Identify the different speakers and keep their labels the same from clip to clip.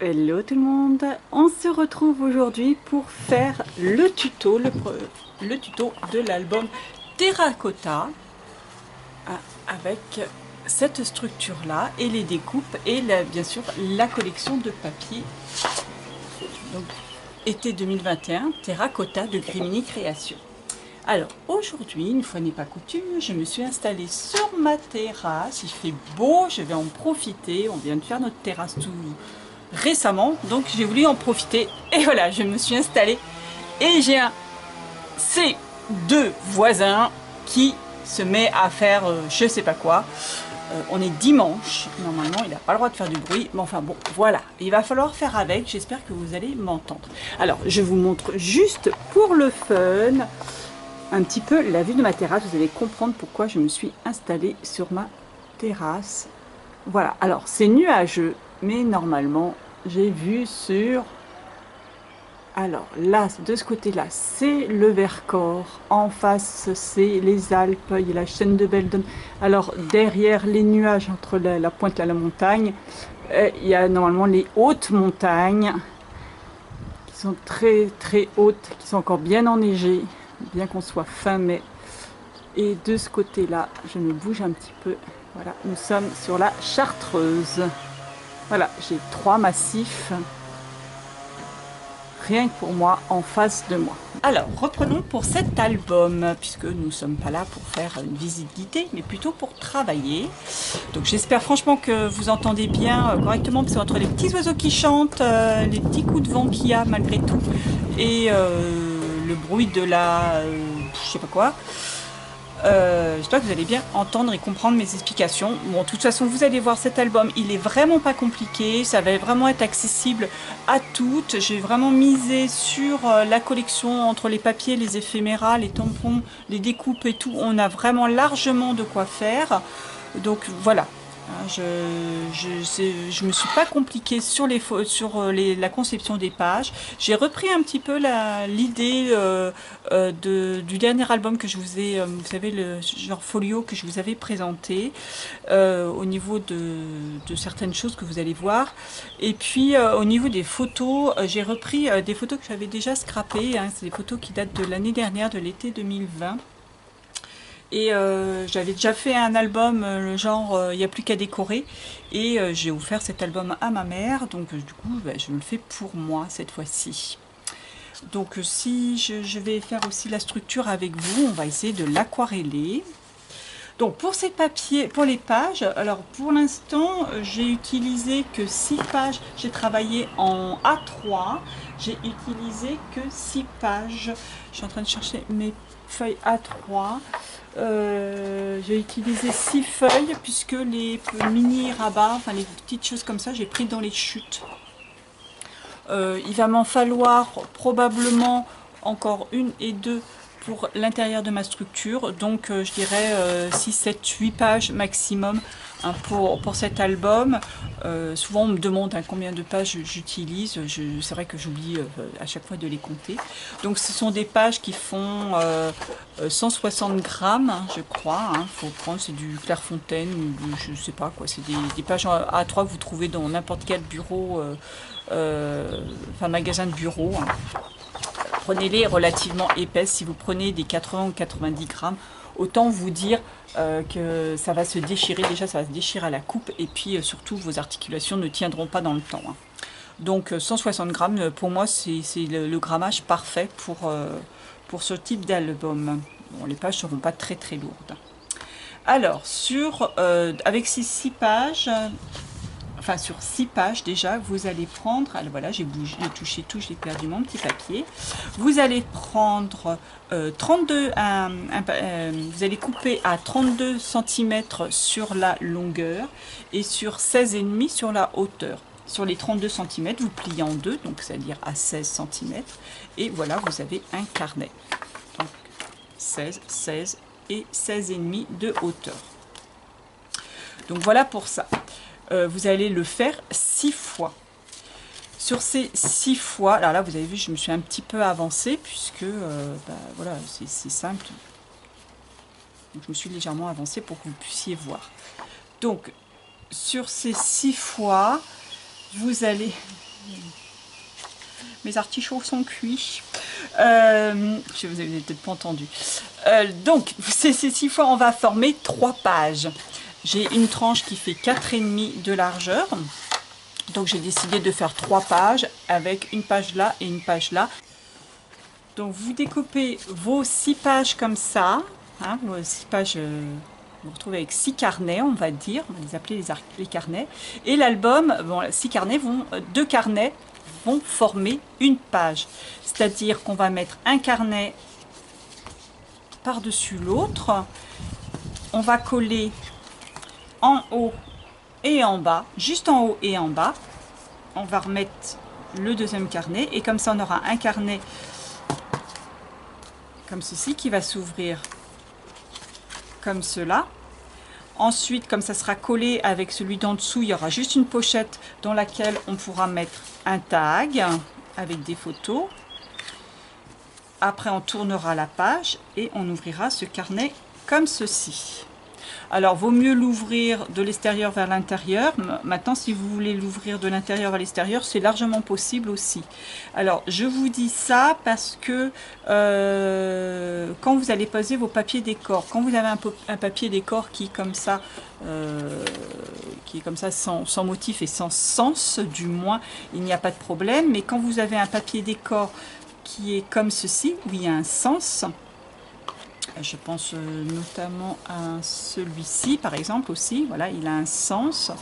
Speaker 1: Hello tout le monde, on se retrouve aujourd'hui pour faire le tuto, le tuto de l'album Terracotta avec cette structure là et les découpes et bien sûr la collection de papier. Donc été 2021, Terracotta de Grimini Création. Alors aujourd'hui, une fois n'est pas coutume, je me suis installée sur ma terrasse, il fait beau, je vais en profiter, on vient de faire notre terrasse tout récemment, donc j'ai voulu en profiter et voilà, je me suis installée et j'ai ces deux voisins qui se met à faire je sais pas quoi. On est dimanche, normalement il n'a pas le droit de faire du bruit, mais enfin bon, voilà, il va falloir faire avec, j'espère que vous allez m'entendre. Alors, je vous montre juste pour le fun, un petit peu la vue de ma terrasse, vous allez comprendre pourquoi je me suis installée sur ma terrasse. Voilà, alors c'est nuageux, mais normalement j'ai vu sur... Alors là, de ce côté-là, c'est le Vercors. En face, c'est les Alpes, il y a la chaîne de Beldon. Alors derrière les nuages, entre la pointe et la montagne, il y a normalement les hautes montagnes qui sont très très hautes, qui sont encore bien enneigées, bien qu'on soit fin mai. Et de ce côté-là, je me bouge un petit peu. Voilà, nous sommes sur la Chartreuse. Voilà, j'ai 3 massifs, rien que pour moi, en face de moi. Alors, reprenons pour cet album, puisque nous ne sommes pas là pour faire une visite guidée, mais plutôt pour travailler. Donc j'espère franchement que vous entendez bien correctement, parce qu'entre les petits oiseaux qui chantent, les petits coups de vent qu'il y a malgré tout, et le bruit de la... je sais pas quoi, j'espère que vous allez bien entendre et comprendre mes explications. Bon, de toute façon, vous allez voir cet album, il est vraiment pas compliqué, ça va vraiment être accessible à toutes. J'ai vraiment misé sur la collection entre les papiers, les éphéméras, les tampons, les découpes et tout. On a vraiment largement de quoi faire. Donc voilà. Je me suis pas compliquée sur la conception des pages. J'ai repris un petit peu l'idée du dernier album que je vous ai, vous savez, le genre folio que je vous avais présenté au niveau de certaines choses que vous allez voir. Et puis au niveau des photos, j'ai repris des photos que j'avais déjà scrappées, hein. C'est des photos qui datent de l'année dernière, de l'été 2020. Et j'avais déjà fait un album, le genre il n'y a plus qu'à décorer. Et j'ai offert cet album à ma mère. Donc du coup, je me le fais pour moi cette fois-ci. Donc si je vais faire aussi la structure avec vous, on va essayer de l'aquareller. Donc pour ces papiers, pour les pages, alors pour l'instant, j'ai utilisé que 6 pages. J'ai travaillé en A3. J'ai utilisé que 6 pages. Je suis en train de chercher mes feuilles A3. J'ai utilisé 6 feuilles puisque les mini rabats, enfin les petites choses comme ça, j'ai pris dans les chutes. Il va m'en falloir probablement encore une et deux pour l'intérieur de ma structure, donc je dirais 6, 7, 8 pages maximum hein, pour cet album. Souvent on me demande hein, combien de pages j'utilise, c'est vrai que j'oublie à chaque fois de les compter. Donc ce sont des pages qui font 160 grammes, hein, je crois, hein, faut prendre, c'est du Clairefontaine, ou je sais pas quoi, c'est des pages A3 que vous trouvez dans n'importe quel bureau, enfin magasin de bureau. Hein. Prenez-les relativement épaisses. Si vous prenez des 80 ou 90 grammes, autant vous dire que ça va se déchirer. Déjà, ça va se déchirer à la coupe. Et puis, surtout, vos articulations ne tiendront pas dans le temps. Hein. Donc, 160 grammes, pour moi, c'est le grammage parfait pour ce type d'album. Bon, les pages ne seront pas très, très lourdes. Alors, avec ces 6 pages... Enfin, sur 6 pages déjà, vous allez prendre, alors voilà, j'ai touché tout, j'ai perdu mon petit papier. Vous allez prendre 32, vous allez couper à 32 cm sur la longueur et sur 16,5 sur la hauteur. Sur les 32 cm, vous pliez en deux, donc c'est-à-dire à 16 cm. Et voilà, vous avez un carnet. Donc 16, 16 et 16,5 de hauteur. Donc voilà pour ça. Vous allez le faire 6 fois. Sur ces 6 fois, alors là vous avez vu, je me suis un petit peu avancée puisque voilà, c'est simple. Donc, je me suis légèrement avancée pour que vous puissiez voir. Donc sur ces 6 fois, vous allez Mes artichauts sont cuits. Vous avez peut-être pas entendu. Donc, ces 6 fois, on va former 3 pages. J'ai une tranche qui fait 4,5 de largeur. Donc, j'ai décidé de faire 3 pages avec une page là et une page là. Donc, vous découpez vos 6 pages comme ça. Hein, vos 6 pages... vous retrouvez avec 6 carnets, on va dire, on va les appeler les carnets. Et l'album, bon, 6 carnets vont, 2 carnets vont former une page. C'est-à-dire qu'on va mettre un carnet par-dessus l'autre. On va coller en haut et en bas, juste en haut et en bas. On va remettre le deuxième carnet et comme ça on aura un carnet comme ceci qui va s'ouvrir comme cela. Ensuite, comme ça sera collé avec celui d'en dessous, il y aura juste une pochette dans laquelle on pourra mettre un tag avec des photos. Après, on tournera la page et on ouvrira ce carnet comme ceci. Alors, vaut mieux l'ouvrir de l'extérieur vers l'intérieur. Maintenant, si vous voulez l'ouvrir de l'intérieur vers l'extérieur, c'est largement possible aussi. Alors, je vous dis ça parce que quand vous allez poser vos papiers décor, quand vous avez un papier décor qui est comme ça, sans motif et sans sens, du moins, il n'y a pas de problème. Mais quand vous avez un papier décor qui est comme ceci, où il y a un sens, je pense notamment à celui-ci par exemple aussi, voilà, il a un sens.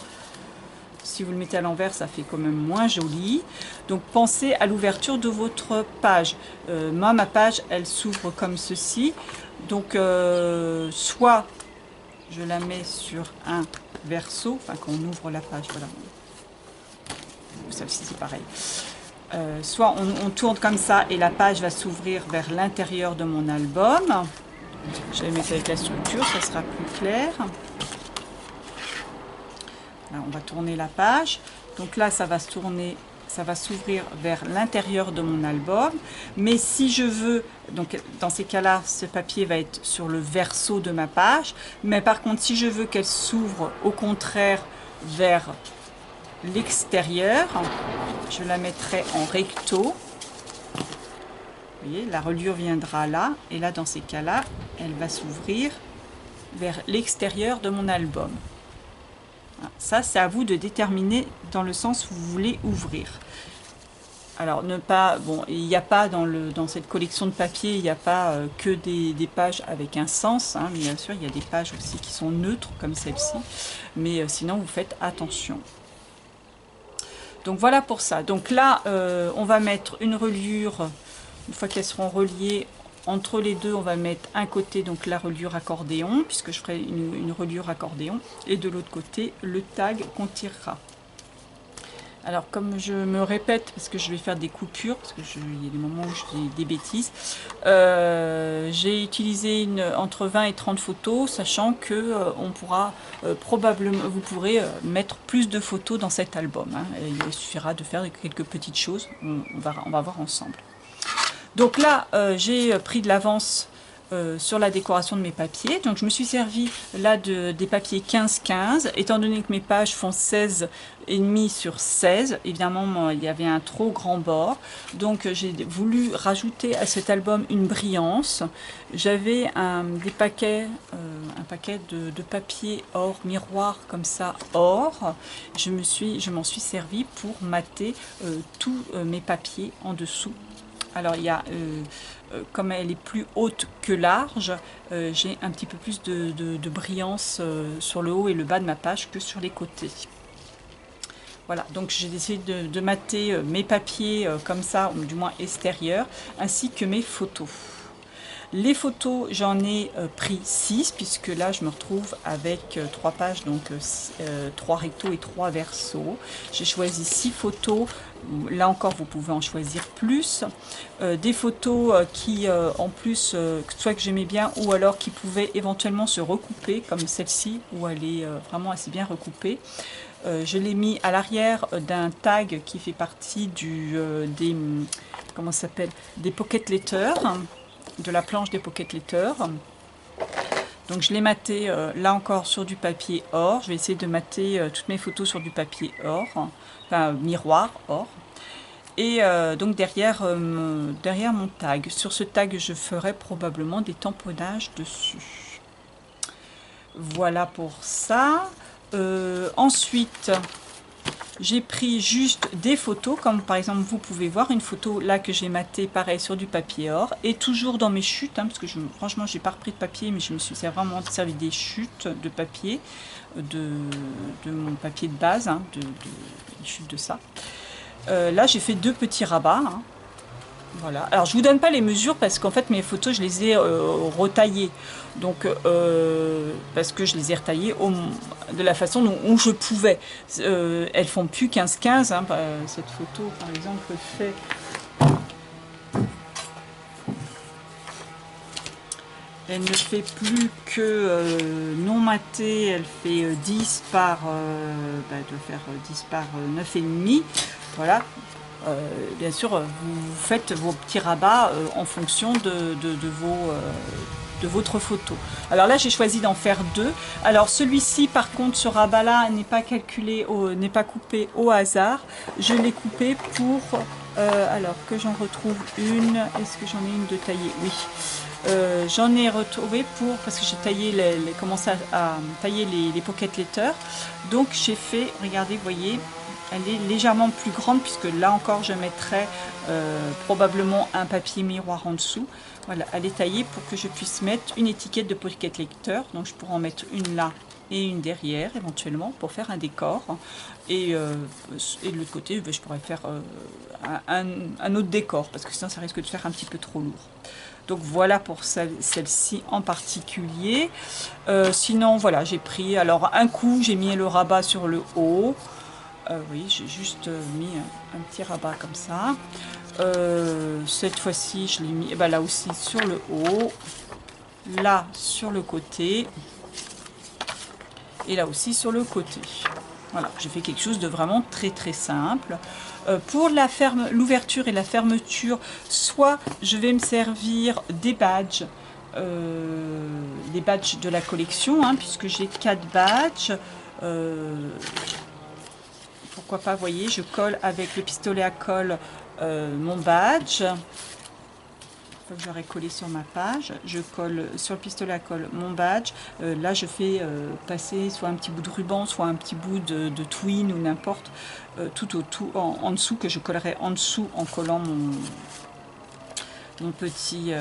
Speaker 1: Si vous le mettez à l'envers, ça fait quand même moins joli. Donc pensez à l'ouverture de votre page. Moi, ma page, elle s'ouvre comme ceci. Donc soit je la mets sur un verso, enfin quand on ouvre la page, voilà. Celle-ci c'est pareil. Soit on tourne comme ça et la page va s'ouvrir vers l'intérieur de mon album. Je vais mettre avec la structure, ça sera plus clair. Là, on va tourner la page. Donc là, ça va se tourner, ça va s'ouvrir vers l'intérieur de mon album. Mais si je veux, donc dans ces cas-là, ce papier va être sur le verso de ma page. Mais par contre, si je veux qu'elle s'ouvre au contraire vers l'extérieur, je la mettrai en recto. Vous voyez, la reliure viendra là, et là, dans ces cas-là, elle va s'ouvrir vers l'extérieur de mon album. Ça, c'est à vous de déterminer dans le sens où vous voulez ouvrir. Alors, ne pas, bon, il n'y a pas dans cette collection de papier, il n'y a pas que des pages avec un sens, hein, bien sûr, il y a des pages aussi qui sont neutres, comme celle-ci, mais sinon, vous faites attention. Donc, voilà pour ça. Donc là, on va mettre une reliure. Une fois qu'elles seront reliées entre les deux, on va mettre un côté donc la reliure accordéon, puisque je ferai une reliure accordéon, et de l'autre côté le tag qu'on tirera. Alors comme je me répète, parce que je vais faire des coupures, parce que il y a des moments où je dis des bêtises, j'ai utilisé entre 20 et 30 photos, sachant que on pourra probablement, vous pourrez mettre plus de photos dans cet album. Hein, il suffira de faire quelques petites choses, on va voir ensemble. Donc là, j'ai pris de l'avance sur la décoration de mes papiers. Donc je me suis servi là des papiers 15-15. Étant donné que mes pages font 16,5 sur 16, évidemment, il y avait un trop grand bord. Donc j'ai voulu rajouter à cet album une brillance. J'avais un paquet de papier or, miroir comme ça, or. Je m'en suis servi pour mater tous mes papiers en dessous. Alors il y a, comme elle est plus haute que large, j'ai un petit peu plus de brillance sur le haut et le bas de ma page que sur les côtés. Voilà, donc j'ai décidé de mater mes papiers comme ça, ou du moins extérieurs, ainsi que mes photos. Les photos, j'en ai pris 6, puisque là je me retrouve avec 3 pages, donc 3 rectos et 3 versos. J'ai choisi 6 photos, là encore vous pouvez en choisir plus. Des photos qui en plus, soit que j'aimais bien, ou alors qui pouvaient éventuellement se recouper, comme celle-ci, où elle est vraiment assez bien recoupée. Je l'ai mis à l'arrière d'un tag qui fait partie comment ça s'appelle, des pocket letters, de la planche des pocket letters. Donc je l'ai maté là encore sur du papier or. Je vais essayer de mater toutes mes photos sur du papier or, enfin miroir or. Et donc derrière, derrière mon tag. Sur ce tag, je ferai probablement des tamponnages dessus. Voilà pour ça. Ensuite, j'ai pris juste des photos, comme par exemple vous pouvez voir une photo là que j'ai matée pareil sur du papier or, et toujours dans mes chutes, hein, parce que franchement j'ai pas repris de papier, mais je me suis vraiment servi des chutes de papier, de mon papier de base, hein, des chutes de ça. Là j'ai fait 2 petits rabats, hein. Voilà. Alors je vous donne pas les mesures parce qu'en fait mes photos je les ai retaillées, donc parce que je les ai retaillées de la façon dont je pouvais. Elles font plus 15-15, hein. Cette photo par exemple fait, elle ne fait plus que non matée, elle fait 10 par, elle doit faire 10 par 9,5. Voilà. Bien sûr, vous faites vos petits rabats en fonction de votre photo. Alors là, j'ai choisi d'en faire 2. Alors celui-ci, par contre, ce rabat-là n'est pas calculé, n'est pas coupé au hasard. Je l'ai coupé pour, alors que j'en retrouve une. Est-ce que j'en ai une de taillée? Oui. J'en ai retrouvé parce que j'ai taillé commencé à tailler les pocket letters. Donc j'ai fait, regardez, vous voyez. Elle est légèrement plus grande puisque là encore je mettrai probablement un papier miroir en dessous. Voilà, elle est taillée pour que je puisse mettre une étiquette de pocket lecteur. Donc je pourrais en mettre une là et une derrière éventuellement pour faire un décor. Et de l'autre côté, je pourrais faire un autre décor parce que sinon ça risque de faire un petit peu trop lourd. Donc voilà pour celle-ci en particulier. Sinon voilà, j'ai pris, alors un coup j'ai mis le rabat sur le haut. Oui, j'ai juste mis un petit rabat comme ça. Cette fois-ci, je l'ai mis là aussi sur le haut, là sur le côté, et là aussi sur le côté. Voilà, j'ai fait quelque chose de vraiment très très simple. Pour l'ouverture et la fermeture, soit je vais me servir des badges de la collection, hein, puisque j'ai 4 badges. Pourquoi pas, vous voyez, je colle avec le pistolet à colle mon badge. Une fois que j'aurai collé sur ma page, je colle sur le pistolet à colle mon badge. Là, je fais passer soit un petit bout de ruban, soit un petit bout de twine ou n'importe, tout en dessous, que je collerai en dessous en collant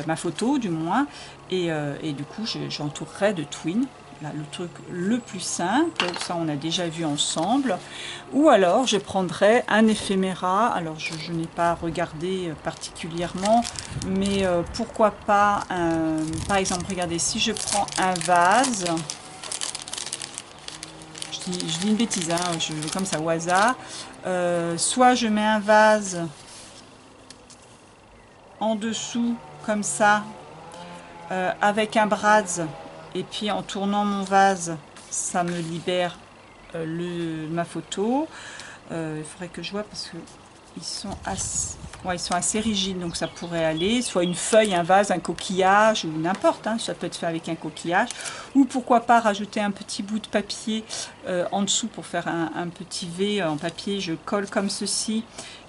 Speaker 1: ma photo du moins. Et du coup, j'entourerai de twine. Là, le truc le plus simple, ça on a déjà vu ensemble. Ou alors je prendrai un éphéméra, alors je n'ai pas regardé particulièrement, mais pourquoi pas, par exemple, regardez, si je prends un vase, je dis une bêtise, hein, comme ça au hasard, soit je mets un vase en dessous, comme ça, avec un brads, et puis en tournant mon vase, ça me libère ma photo. Il faudrait que je vois parce que ils sont assez rigides, donc ça pourrait aller. Soit une feuille, un vase, un coquillage, ou n'importe, hein, ça peut être fait avec un coquillage. Ou pourquoi pas rajouter un petit bout de papier en dessous pour faire un petit V en papier. Je colle comme ceci,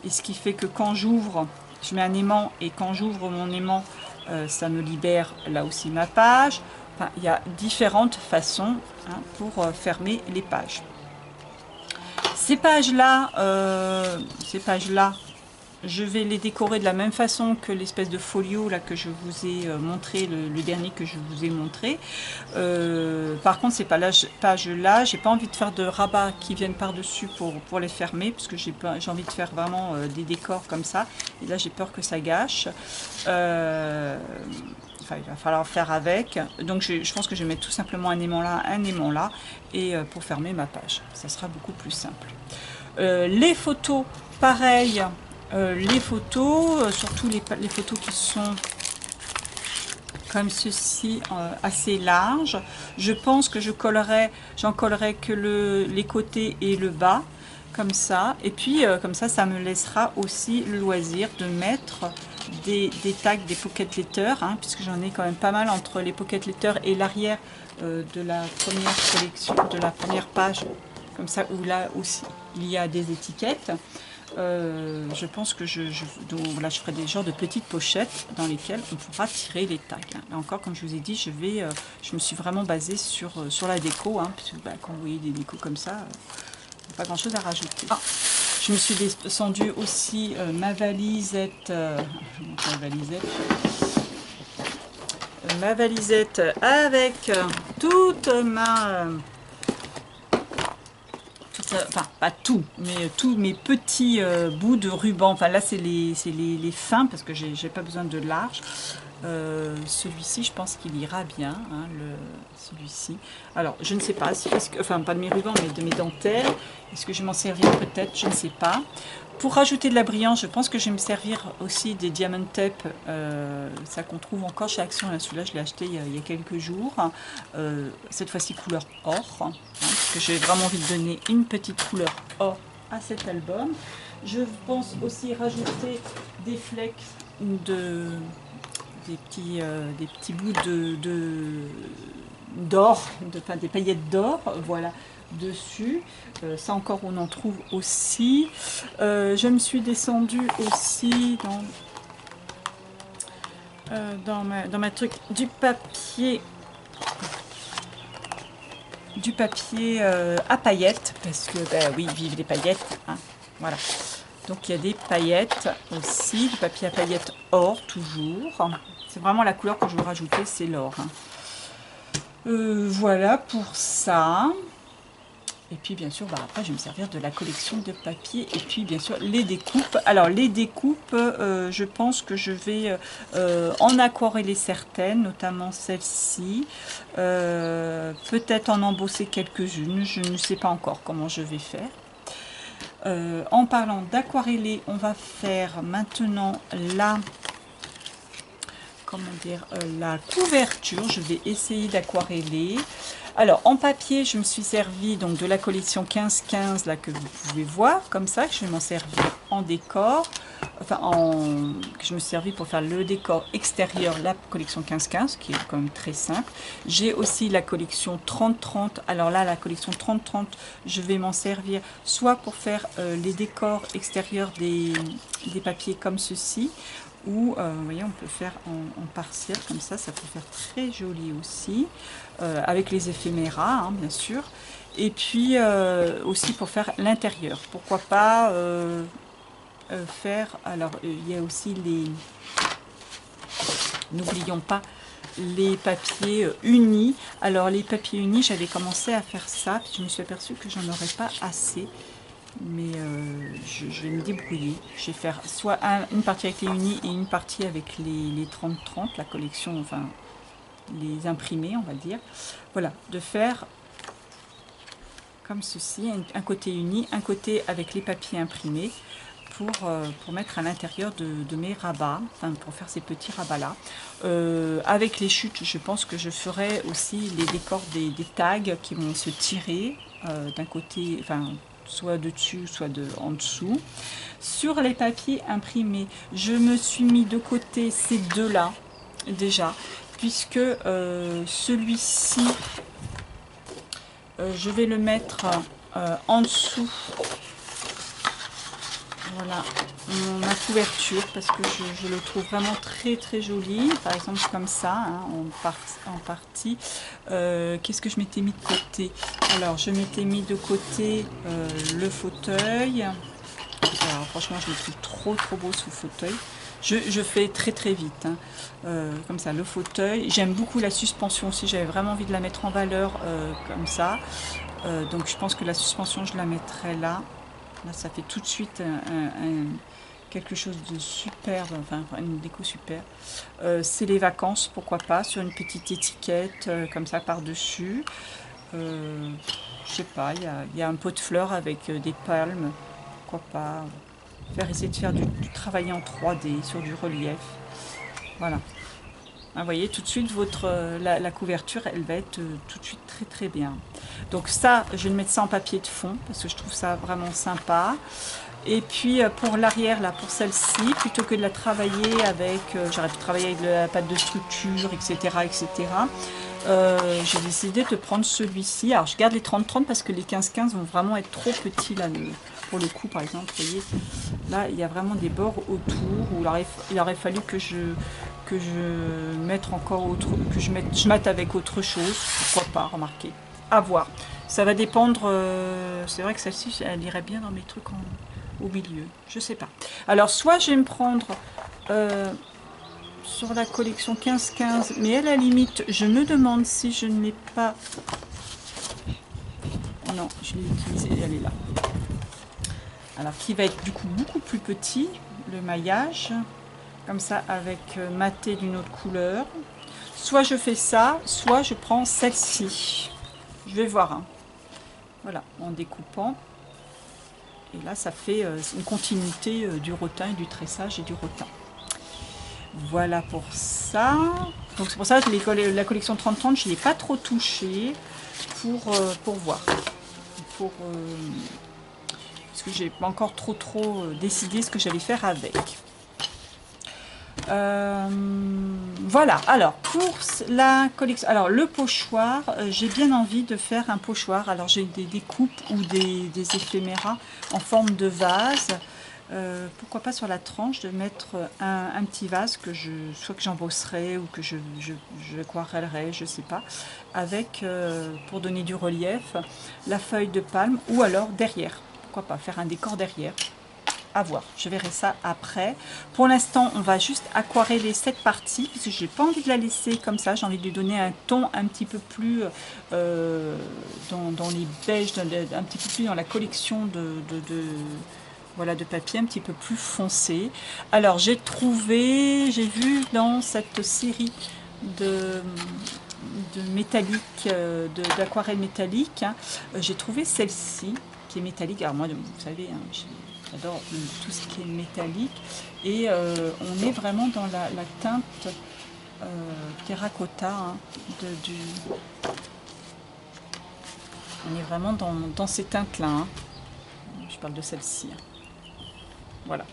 Speaker 1: et ce qui fait que quand j'ouvre, je mets un aimant, et quand j'ouvre mon aimant, ça me libère là aussi ma page. Enfin, il y a différentes façons, hein, pour fermer les pages. Ces pages-là, je vais les décorer de la même façon que l'espèce de folio là que je vous ai montré, le dernier que je vous ai montré. Par contre, ces pages-là, j'ai pas envie de faire de rabats qui viennent par-dessus pour les fermer, parce que j'ai envie de faire vraiment des décors comme ça. Et là, j'ai peur que ça gâche. Il va falloir faire avec. Donc je pense que je vais mettre tout simplement un aimant là, et pour fermer ma page. Ça sera beaucoup plus simple. Les photos, pareil. Les photos, surtout les photos qui sont comme ceci, assez larges. Je pense que j'en collerai que les côtés et le bas, comme ça. Et puis comme ça me laissera aussi le loisir de mettre des tags, des pocket letters, hein, puisque j'en ai quand même pas mal entre les pocket letters et l'arrière de la première collection, de la première page, comme ça, où là aussi il y a des étiquettes. Je pense que donc, voilà, je ferai des genres de petites pochettes dans lesquelles on pourra tirer les tags. Là encore, comme je vous ai dit, je me suis vraiment basée sur la déco, hein, parce que bah, quand vous voyez des décos comme ça, il n'y a pas grand chose à rajouter. Ah, je me suis descendue aussi ma valisette, ma valisette avec toute ma... enfin pas tout, mais tous mes petits bouts de ruban. Enfin là c'est les fins parce que j'ai pas besoin de large. Celui-ci je pense qu'il ira bien, hein, celui-ci. Alors je ne sais pas, enfin pas de mes rubans mais de mes dentelles. Est-ce que je vais m'en servir peut-être, je ne sais pas. Pour rajouter de la brillance, je pense que je vais me servir aussi des diamond tape, ça qu'on trouve encore chez Action. Celui-là, je l'ai acheté il y a quelques jours. Cette fois-ci couleur or, hein, parce que j'ai vraiment envie de donner une petite couleur or à cet album. Je pense aussi rajouter des flecks des petits bouts d'or, enfin des paillettes d'or, voilà, dessus. Ça encore on en trouve aussi. Je me suis descendue aussi dans ma truc du papier à paillettes, parce que bah oui, vive les paillettes, hein, voilà. Donc il y a des paillettes aussi, du papier à paillettes or toujours. C'est vraiment la couleur que je veux rajouter, c'est l'or, hein. Voilà pour ça. Et puis bien sûr, bah, après je vais me servir de la collection de papier. Et puis bien sûr les découpes. Alors les découpes, je pense que je vais en aquareller certaines, notamment celle-ci. Peut-être en embosser quelques-unes. Je ne sais pas encore comment je vais faire. En parlant d'aquareller, on va faire maintenant la couverture. Je vais essayer d'aquareller. Alors en papier, je me suis servi donc de la collection 15-15 là que vous pouvez voir comme ça, que je vais m'en servir en décor, enfin que je me suis servi pour faire le décor extérieur, la collection 15-15 qui est quand même très simple. J'ai aussi la collection 30-30. Alors là, la collection 30-30, je vais m'en servir soit pour faire les décors extérieurs des papiers comme ceci, ou vous voyez, on peut faire en partiel comme ça peut faire très joli aussi, avec les éphéméras, hein, bien sûr. Et puis aussi pour faire l'intérieur, pourquoi pas faire, alors il y a aussi n'oublions pas les papiers unis. Alors les papiers unis, j'avais commencé à faire ça, puis je me suis aperçue que j'en aurais pas assez. Mais je vais me débrouiller. Je vais faire soit une partie avec les unis et une partie avec les 30-30, la collection, enfin les imprimés, on va dire. Voilà, de faire comme ceci, un côté uni, un côté avec les papiers imprimés pour mettre à l'intérieur de mes rabats, enfin pour faire ces petits rabats là. Avec les chutes, je pense que je ferai aussi les décors des tags qui vont se tirer d'un côté, enfin soit de dessus, soit en dessous. Sur les papiers imprimés, je me suis mis de côté ces deux-là, déjà, puisque celui-ci, je vais le mettre en dessous, voilà, ma couverture, parce que je le trouve vraiment très très joli, par exemple comme ça, hein, en partie. Qu'est-ce que je m'étais mis de côté? Alors je m'étais mis de côté le fauteuil. Alors franchement je le trouve trop beau ce fauteuil. Je fais très très vite, hein. Comme ça, le fauteuil. J'aime beaucoup la suspension aussi, j'avais vraiment envie de la mettre en valeur comme ça. Donc je pense que la suspension je la mettrai là. Là, ça fait tout de suite quelque chose de super, enfin une déco super. C'est les vacances, pourquoi pas, sur une petite étiquette comme ça par-dessus. Je sais pas, il y a un pot de fleurs avec des palmes, pourquoi pas. Essayer de faire du travail en 3D sur du relief. Voilà. Vous voyez, tout de suite, la couverture, elle va être tout de suite très très bien. Donc ça, je vais mettre ça en papier de fond, parce que je trouve ça vraiment sympa. Et puis pour l'arrière, là, pour celle-ci, plutôt que de la travailler avec, j'aurais pu travailler avec la pâte de structure, etc., etc., j'ai décidé de prendre celui-ci. Alors je garde les 30-30 parce que les 15-15 vont vraiment être trop petits là, pour le coup par exemple. Vous voyez, là il y a vraiment des bords autour où il aurait fallu que je mette encore autre, que je mette avec autre chose. Pourquoi pas, remarquez. À voir. Ça va dépendre. C'est vrai que celle-ci, elle irait bien dans mes trucs au milieu. Je sais pas. Alors soit je vais me prendre sur la collection 15-15, mais à la limite, je me demande si je ne l'ai pas... Non, je l'ai utilisée, elle est là. Alors, qui va être du coup beaucoup plus petit, le maillage, comme ça, avec maté d'une autre couleur. Soit je fais ça, soit je prends celle-ci. Je vais voir, hein. Voilà, en découpant. Et là, ça fait une continuité du rotin et du tressage et du rotin. Voilà pour ça. Donc c'est pour ça que la collection 30-30, je ne l'ai pas trop touchée pour voir. Parce que j'ai pas encore trop décidé ce que j'allais faire avec. Voilà, alors pour la collection, alors le pochoir, j'ai bien envie de faire un pochoir. Alors j'ai des coupes ou des éphéméras en forme de vase. Pourquoi pas sur la tranche de mettre un petit vase que soit que j'embosserai ou que je aquarellerai, je sais pas, avec pour donner du relief la feuille de palme ou alors derrière. Pourquoi pas faire un décor derrière. À voir, je verrai ça après. Pour l'instant, on va juste aquareller cette partie, parce que j'ai pas envie de la laisser comme ça. J'ai envie de lui donner un ton un petit peu plus dans les beiges, un petit peu plus dans la collection voilà, de papier un petit peu plus foncé. Alors j'ai vu dans cette série de métallique, d'aquarelle métallique, hein, j'ai trouvé celle-ci qui est métallique. Alors moi, vous savez, hein, j'adore tout ce qui est métallique. Et on est vraiment dans la teinte terracotta, hein, on est vraiment dans ces teintes-là. Hein. Je parle de celle-ci. Hein. Voilà.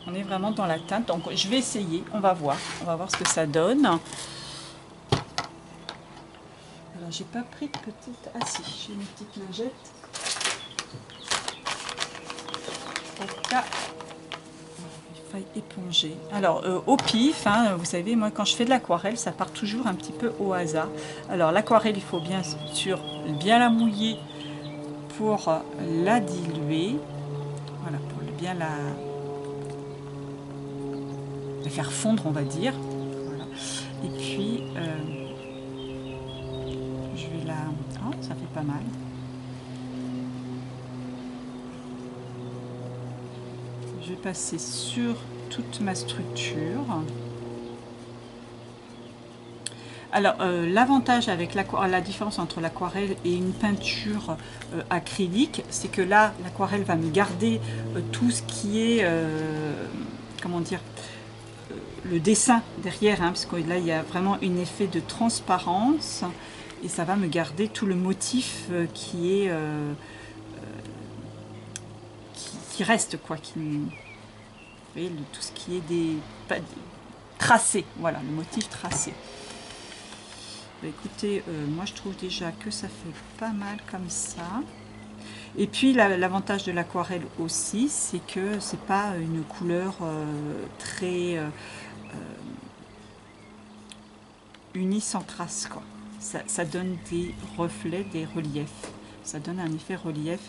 Speaker 1: On est vraiment dans la teinte. Donc je vais essayer, on va voir ce que ça donne. Alors j'ai pas pris de petite... Ah si, j'ai une petite lingette. Il faut éponger. Alors au pif, hein, vous savez, moi quand je fais de l'aquarelle, ça part toujours un petit peu au hasard. Alors l'aquarelle, il faut bien sûr bien la mouiller pour la diluer. Voilà, pour bien la faire fondre, on va dire. Voilà. Et puis je vais la... Oh, ça fait pas mal. Je vais passer sur toute ma structure. Alors, l'avantage avec la différence entre l'aquarelle et une peinture acrylique, c'est que là, l'aquarelle va me garder tout ce qui est, comment dire, le dessin derrière, hein, parce que là, il y a vraiment un effet de transparence, et ça va me garder tout le motif qui est... qui reste, quoi, vous voyez, tout ce qui est des tracés, voilà, le motif tracé. Bah, écoutez, moi je trouve déjà que ça fait pas mal comme ça. Et puis l'avantage de l'aquarelle aussi, c'est que c'est pas une couleur très unie sans trace, quoi. Ça donne des reflets, des reliefs. Ça donne un effet relief.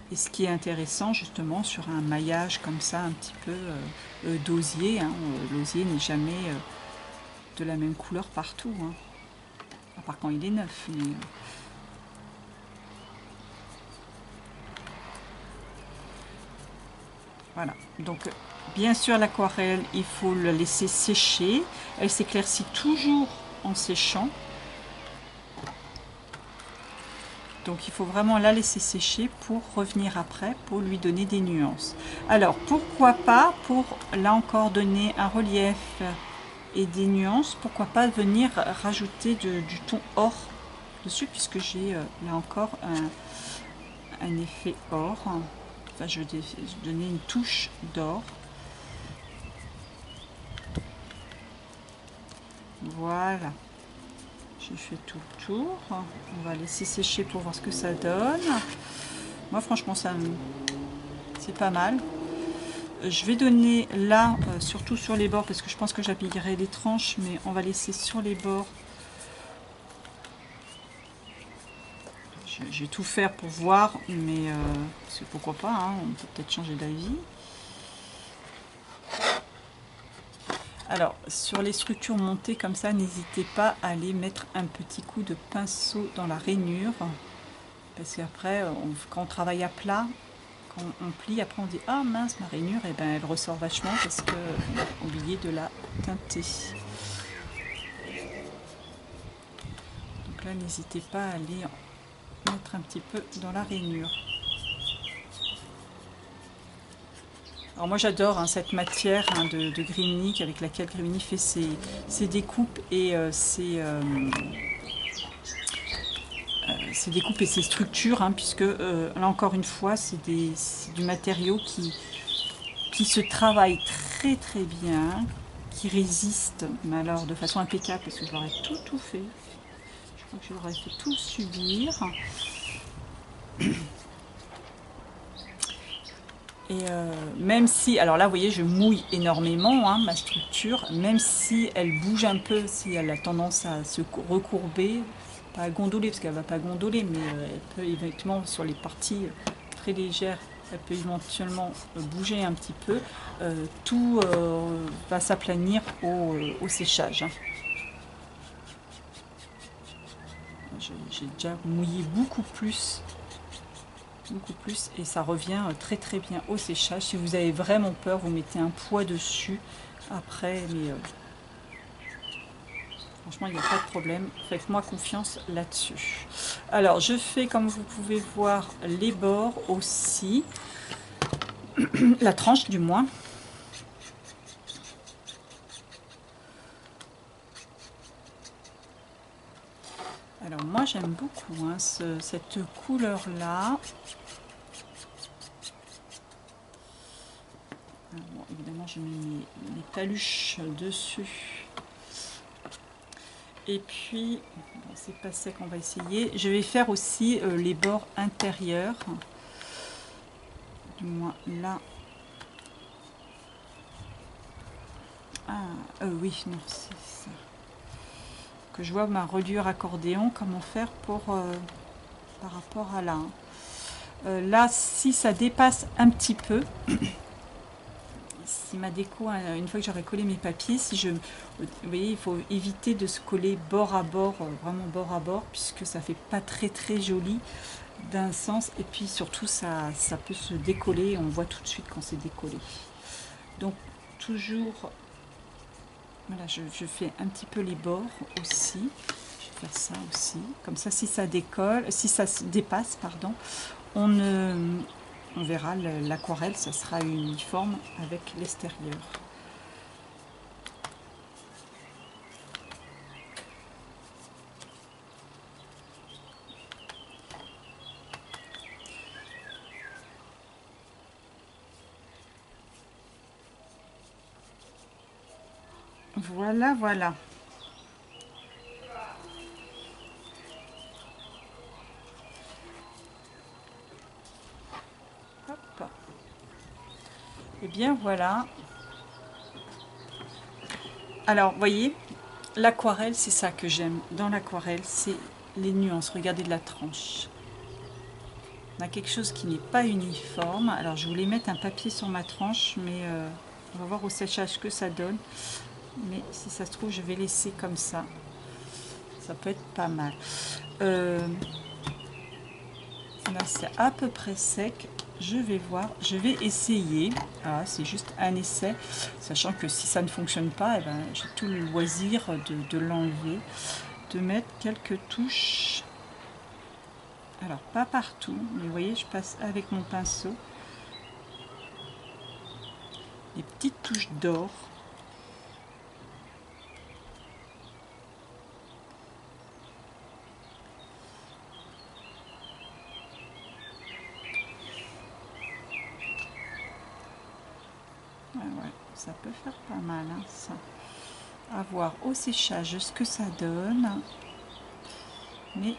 Speaker 1: Et ce qui est intéressant justement sur un maillage comme ça, un petit peu d'osier, hein, l'osier n'est jamais de la même couleur partout, hein, à part quand il est neuf. Mais, voilà, donc bien sûr l'aquarelle, il faut la laisser sécher. Elle s'éclaircit toujours en séchant. Donc il faut vraiment la laisser sécher pour revenir après, pour lui donner des nuances. Alors pourquoi pas, pour là encore donner un relief et des nuances, pourquoi pas venir rajouter du ton or dessus, puisque j'ai là encore un effet or. Enfin, je vais donner une touche d'or. Voilà. J'ai fait tout le tour. On va laisser sécher pour voir ce que ça donne. Moi, franchement, c'est pas mal. Je vais donner là, surtout sur les bords, parce que je pense que j'habillerai les tranches, mais on va laisser sur les bords. Je vais tout faire pour voir, mais pourquoi pas, hein, on peut peut-être changer d'avis. Alors, sur les structures montées comme ça, n'hésitez pas à aller mettre un petit coup de pinceau dans la rainure, parce qu'après, quand on travaille à plat, quand on plie, après on dit « Ah mince, ma rainure, et ben, elle ressort vachement parce qu'on a oublié de la teinter. » Donc là, n'hésitez pas à aller mettre un petit peu dans la rainure. Alors moi j'adore hein, cette matière hein, de Griminic avec laquelle Griminic fait ses découpes et ses découpes et ses structures, hein, puisque là encore une fois c'est du matériau qui se travaille très très bien, qui résiste, mais alors de façon impeccable parce que je leur ai tout fait. Je crois que je leur ai fait tout subir. Et même si, alors là vous voyez je mouille énormément hein, ma structure, même si elle bouge un peu, si elle a tendance à se recourber, pas à gondoler parce qu'elle va pas gondoler, mais elle peut éventuellement sur les parties très légères, elle peut éventuellement bouger un petit peu, tout va s'aplanir au séchage. Hein. J'ai déjà mouillé beaucoup plus et ça revient très très bien au séchage. Si vous avez vraiment peur, vous mettez un poids dessus après, mais franchement il n'y a pas de problème, faites-moi confiance là-dessus. Alors je fais comme vous pouvez voir les bords aussi, la tranche du moins. Alors moi j'aime beaucoup hein, cette couleur là. Bon, évidemment j'ai mis mes paluches dessus. Et puis, bon, c'est pas ça qu'on va essayer. Je vais faire aussi les bords intérieurs. Du moins là. Ah, oui, non, c'est ça. Que je vois ma reliure accordéon, comment faire pour par rapport à là. Là, si ça dépasse un petit peu, si ma déco, une fois que j'aurai collé mes papiers, vous voyez, il faut éviter de se coller bord à bord, vraiment bord à bord, puisque ça fait pas très très joli d'un sens, et puis surtout ça peut se décoller, on voit tout de suite quand c'est décollé. Donc toujours, voilà, je fais un petit peu les bords aussi, je vais faire ça aussi, comme ça si ça décolle, si ça se dépasse, pardon, on verra l'aquarelle, ça sera uniforme avec l'extérieur. Voilà, voilà. Hop. Et bien voilà. Alors, vous voyez, l'aquarelle, c'est ça que j'aime. Dans l'aquarelle, c'est les nuances. Regardez de la tranche. On a quelque chose qui n'est pas uniforme. Alors, je voulais mettre un papier sur ma tranche, mais on va voir au séchage que ça donne. Mais si ça se trouve, je vais laisser comme ça. Ça peut être pas mal. Là, c'est à peu près sec. Je vais voir, je vais essayer. Ah, c'est juste un essai, sachant que si ça ne fonctionne pas, eh ben, j'ai tout le loisir de l'enlever, de mettre quelques touches. Alors, pas partout, mais vous voyez, je passe avec mon pinceau des petites touches d'or. Ouais, ça peut faire pas mal, hein, ça. à voir au séchage ce que ça donne. Mais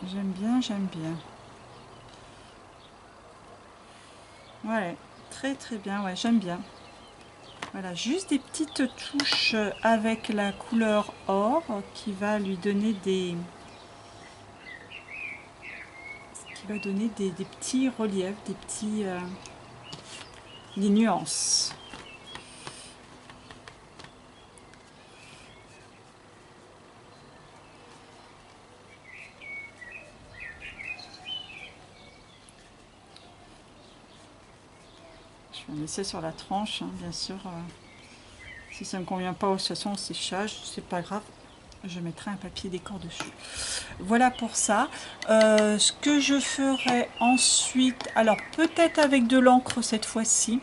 Speaker 1: j'aime bien, j'aime bien. Ouais, très très bien, ouais, j'aime bien. Voilà, juste des petites touches avec la couleur or qui va lui donner des des petits reliefs, des petits des nuances. Je vais en laisser sur la tranche, hein, bien sûr. Si ça ne me convient pas, de toute façon au séchage, c'est pas grave. Je mettrai un papier décor dessus. Voilà pour ça. Ce que je ferai ensuite, alors peut-être avec de l'encre cette fois-ci,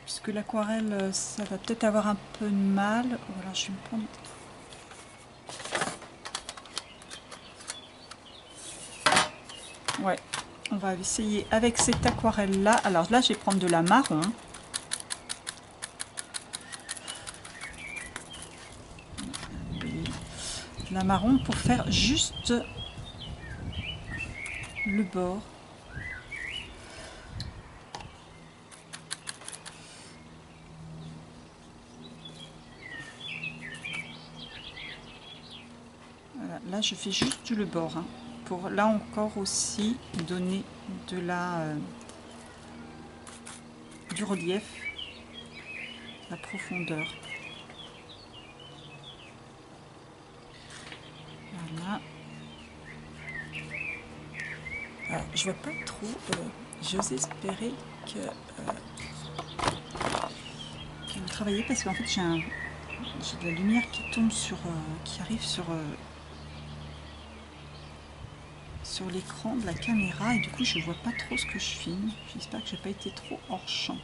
Speaker 1: puisque l'aquarelle, ça va peut-être avoir un peu de mal. Voilà, je vais me prendre. Ouais, on va essayer avec cette aquarelle là. Alors là, je vais prendre de la marron. La marron pour faire juste le bord. Voilà, là je fais juste le bord, hein, pour là encore aussi donner de la du relief, la profondeur. Voilà. Alors, je vois pas trop. J'ose espérer que vous travaillez parce qu'en fait j'ai de la lumière qui tombe qui arrive sur l'écran de la caméra et du coup je vois pas trop ce que je filme. J'espère que j'ai pas été trop hors champ.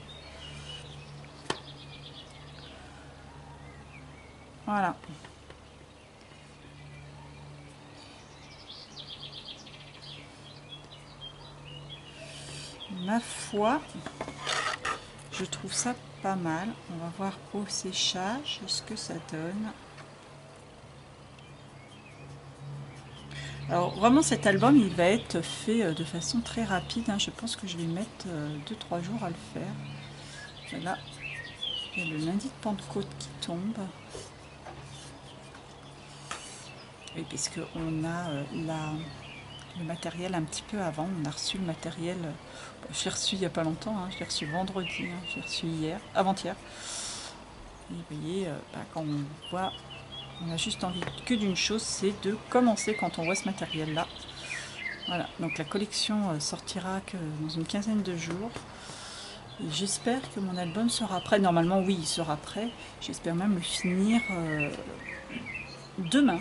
Speaker 1: Voilà. Ma foi, je trouve ça pas mal. On va voir au séchage ce que ça donne. Alors vraiment cet album il va être fait de façon très rapide, hein. Je pense que je vais mettre 2-3 jours à le faire. Là, il y a le lundi de Pentecôte qui tombe. Oui, puisque on a le matériel un petit peu avant. On a reçu le matériel, je l'ai reçu il n'y a pas longtemps, hein. Je l'ai reçu vendredi, hein. Je l'ai reçu hier, avant-hier. Et vous voyez, quand on voit, on a juste envie que d'une chose, c'est de commencer quand on voit ce matériel-là. Voilà, donc la collection sortira que dans une quinzaine de jours. J'espère que mon album sera prêt. Normalement, oui, il sera prêt. J'espère même le finir demain.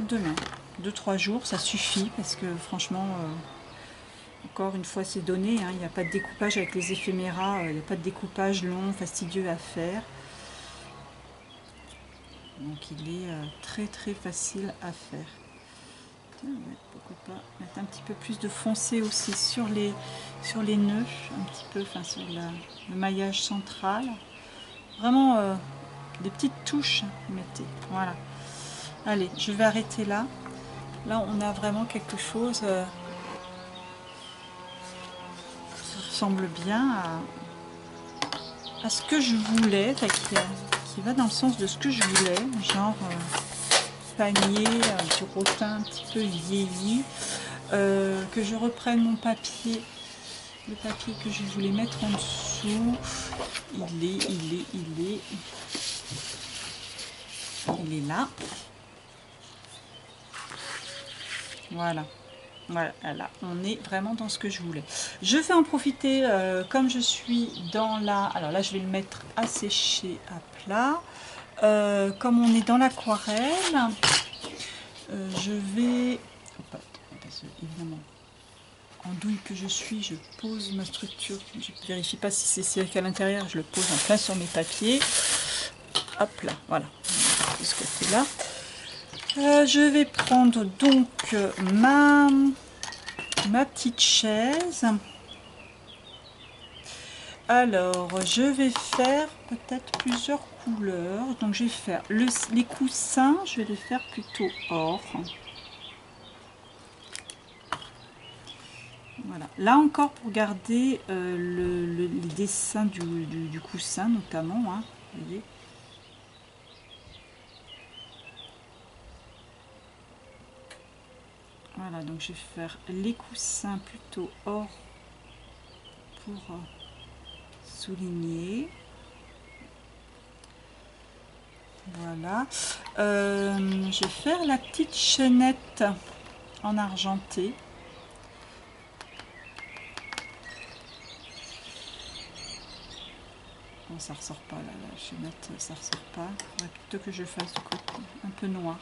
Speaker 1: Demain. 2-3 jours, ça suffit parce que franchement, encore une fois, c'est donné. Hein, il n'y a pas de découpage avec les éphéméras. Il n'y a pas de découpage long, fastidieux à faire. Donc il est très très facile à faire. Pourquoi pas mettre un petit peu plus de foncé aussi sur les nœuds, un petit peu, enfin sur le maillage central. Vraiment des petites touches, mettez. Voilà. Allez, je vais arrêter là. Là, on a vraiment quelque chose qui ressemble bien à ce que je voulais, qui va dans le sens de ce que je voulais, genre panier, du rotin un petit peu vieilli, que je reprenne mon papier, le papier que je voulais mettre en dessous. Il est là. Voilà. Voilà, là, on est vraiment dans ce que je voulais. Je vais en profiter, comme je suis dans la... Alors là, je vais le mettre à sécher à plat. Comme on est dans l'aquarelle, je vais... Parce que, évidemment, en douille que je suis, je pose ma structure. Je ne vérifie pas si c'est sec à l'intérieur. Je le pose en plein sur mes papiers. Hop là, voilà. De ce côté-là. Je vais prendre donc ma petite chaise. Alors, je vais faire peut-être plusieurs couleurs. Donc, je vais faire les coussins, je vais les faire plutôt or. Voilà. Là encore, pour garder les dessins du coussin, notamment. Hein, vous voyez. Voilà, donc je vais faire les coussins plutôt or pour souligner. Voilà. Je vais faire la petite chaînette en argenté. Bon, ça ressort pas là, la chaînette, ça ressort pas. Il faudrait plutôt que je fasse du côté un peu noir.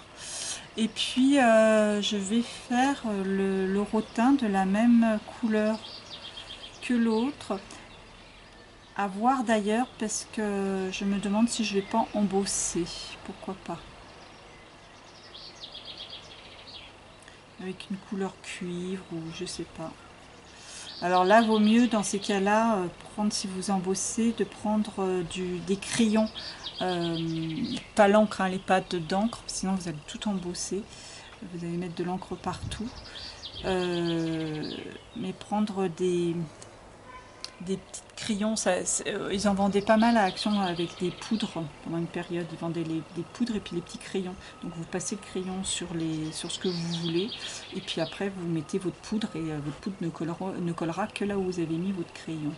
Speaker 1: Et puis je vais faire le rotin de la même couleur que l'autre. À voir d'ailleurs, parce que je me demande si je vais pas embosser. Pourquoi pas. Avec une couleur cuivre ou je sais pas. Alors là, vaut mieux dans ces cas-là, prendre, si vous embossez, de prendre des crayons, pas l'encre, hein, les pattes d'encre, sinon vous allez tout embosser. Vous allez mettre de l'encre partout. Mais prendre des petits crayons, ils en vendaient pas mal à Action avec des poudres pendant une période, ils vendaient des poudres et puis les petits crayons. Donc vous passez le crayon sur ce que vous voulez et puis après vous mettez votre poudre et votre poudre ne collera que là où vous avez mis votre crayon.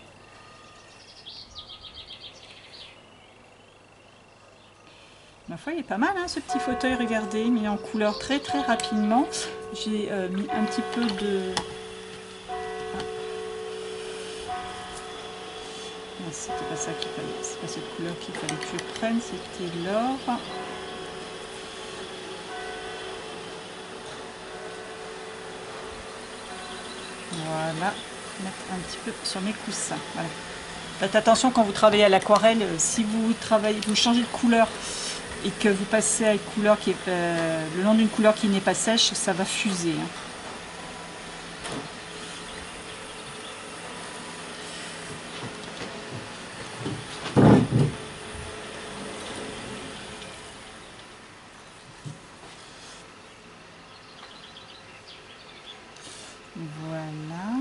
Speaker 1: Ma foi, il est pas mal hein, ce petit fauteuil, regardez, mis en couleur très très rapidement. J'ai mis un petit peu de... C'était pas ça qu'il fallait, c'est pas cette couleur qu'il fallait que je prenne, c'était l'or. Voilà, mettre un petit peu sur mes coussins. Voilà. Faites attention quand vous travaillez à l'aquarelle, si vous changez de couleur et que vous passez à une couleur qui est le long d'une couleur qui n'est pas sèche, ça va fuser. Hein. Voilà.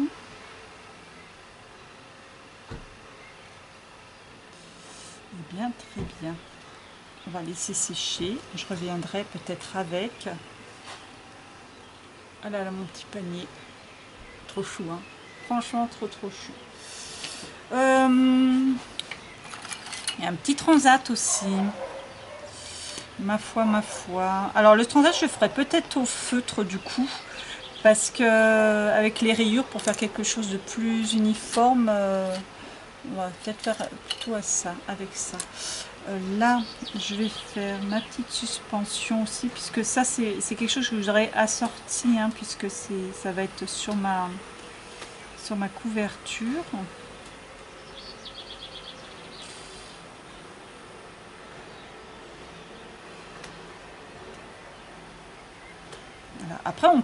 Speaker 1: Eh bien, très bien. On va laisser sécher. Je reviendrai peut-être avec. Ah là là, mon petit panier. Trop chou, hein. Franchement, trop chou. Il y a un petit transat aussi. Ma foi, ma foi. Alors, le transat, je le ferai peut-être au feutre du coup. Parce que avec les rayures, pour faire quelque chose de plus uniforme, on va peut-être faire plutôt à ça, avec ça. Là, je vais faire ma petite suspension aussi, puisque ça, c'est quelque chose que j'aurais assorti, hein, puisque ça va être sur ma couverture. Voilà. Après, vous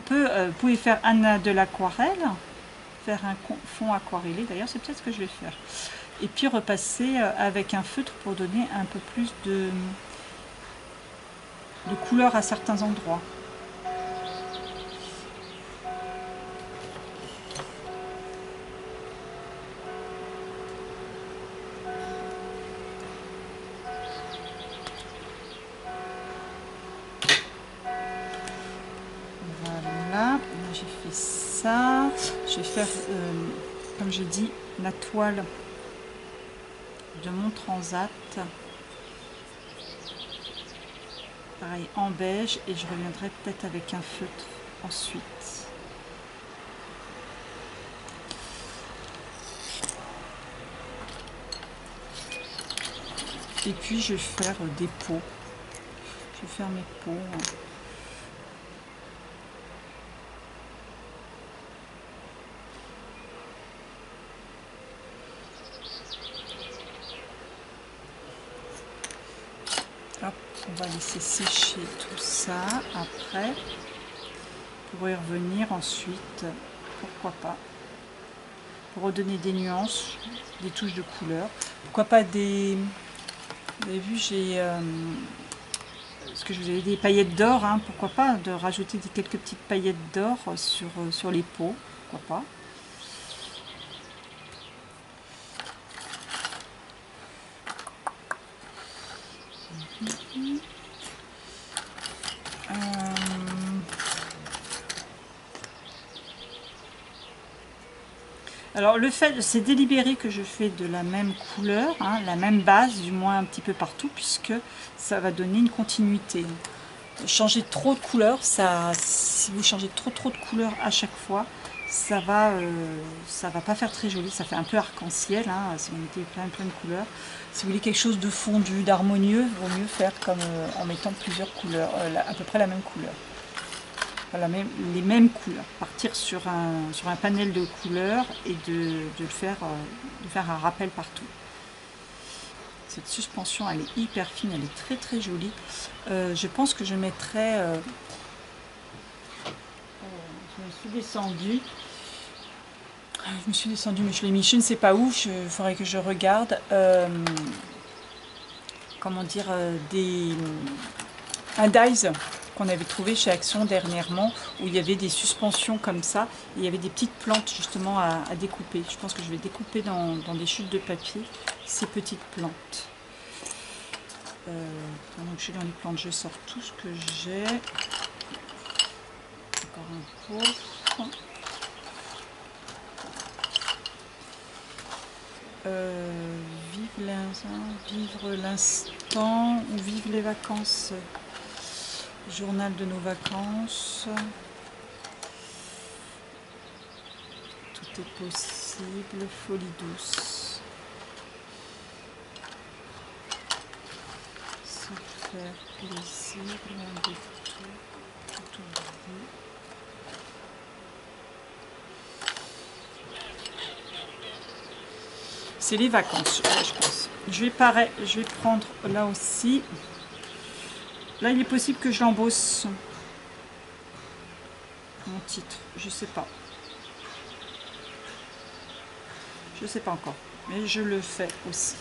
Speaker 1: pouvez faire de l'aquarelle, faire un fond aquarellé. D'ailleurs, c'est peut-être ce que je vais faire. Et puis repasser avec un feutre pour donner un peu plus de couleur à certains endroits. Voilà, j'ai fait ça. Je vais faire, comme je dis, la toile de mon transat. Pareil en beige, et je reviendrai peut-être avec un feutre ensuite. Et puis je vais faire des pots. Je vais faire mes pots. Hop, on va laisser sécher tout ça après pour y revenir ensuite, pourquoi pas. pour redonner des nuances, des touches de couleur. Pourquoi pas des... Vous avez vu, j'ai... ce que je vous avais dit, des paillettes d'or, hein, pourquoi pas de rajouter quelques petites paillettes d'or sur les peaux, pourquoi pas. Alors le fait, c'est délibéré que je fais de la même couleur, hein, la même base, du moins un petit peu partout, puisque ça va donner une continuité. Changer trop de couleurs, si vous changez trop de couleurs à chaque fois, ça va pas faire très joli, ça fait un peu arc-en-ciel, hein, si vous mettez plein de couleurs. Si vous voulez quelque chose de fondu, d'harmonieux, il vaut mieux faire comme en mettant plusieurs couleurs, à peu près la même couleur. Les mêmes couleurs, partir sur un panel de couleurs et de faire un rappel partout. Cette suspension, elle est hyper fine, elle est très jolie. Je pense que je mettrai... je me suis descendue. Mais je l'ai mis, je ne sais pas où, il faudrait que je regarde. Comment dire, un dies qu'on avait trouvé chez Action dernièrement, où il y avait des suspensions comme ça, et il y avait des petites plantes justement à découper. Je pense que je vais découper dans des chutes de papier ces petites plantes. Pendant que je suis dans les plantes, je sors tout ce que j'ai. Encore un pot. Vivre l'instant ou vivre les vacances. Journal de nos vacances. Tout est possible. Folie douce. Se faire plaisir. Loin de tout oublier. C'est les vacances, je pense. Je vais prendre là aussi. Là, il est possible que je l'embosse. Mon titre, je sais pas. Je sais pas encore. Mais je le fais aussi.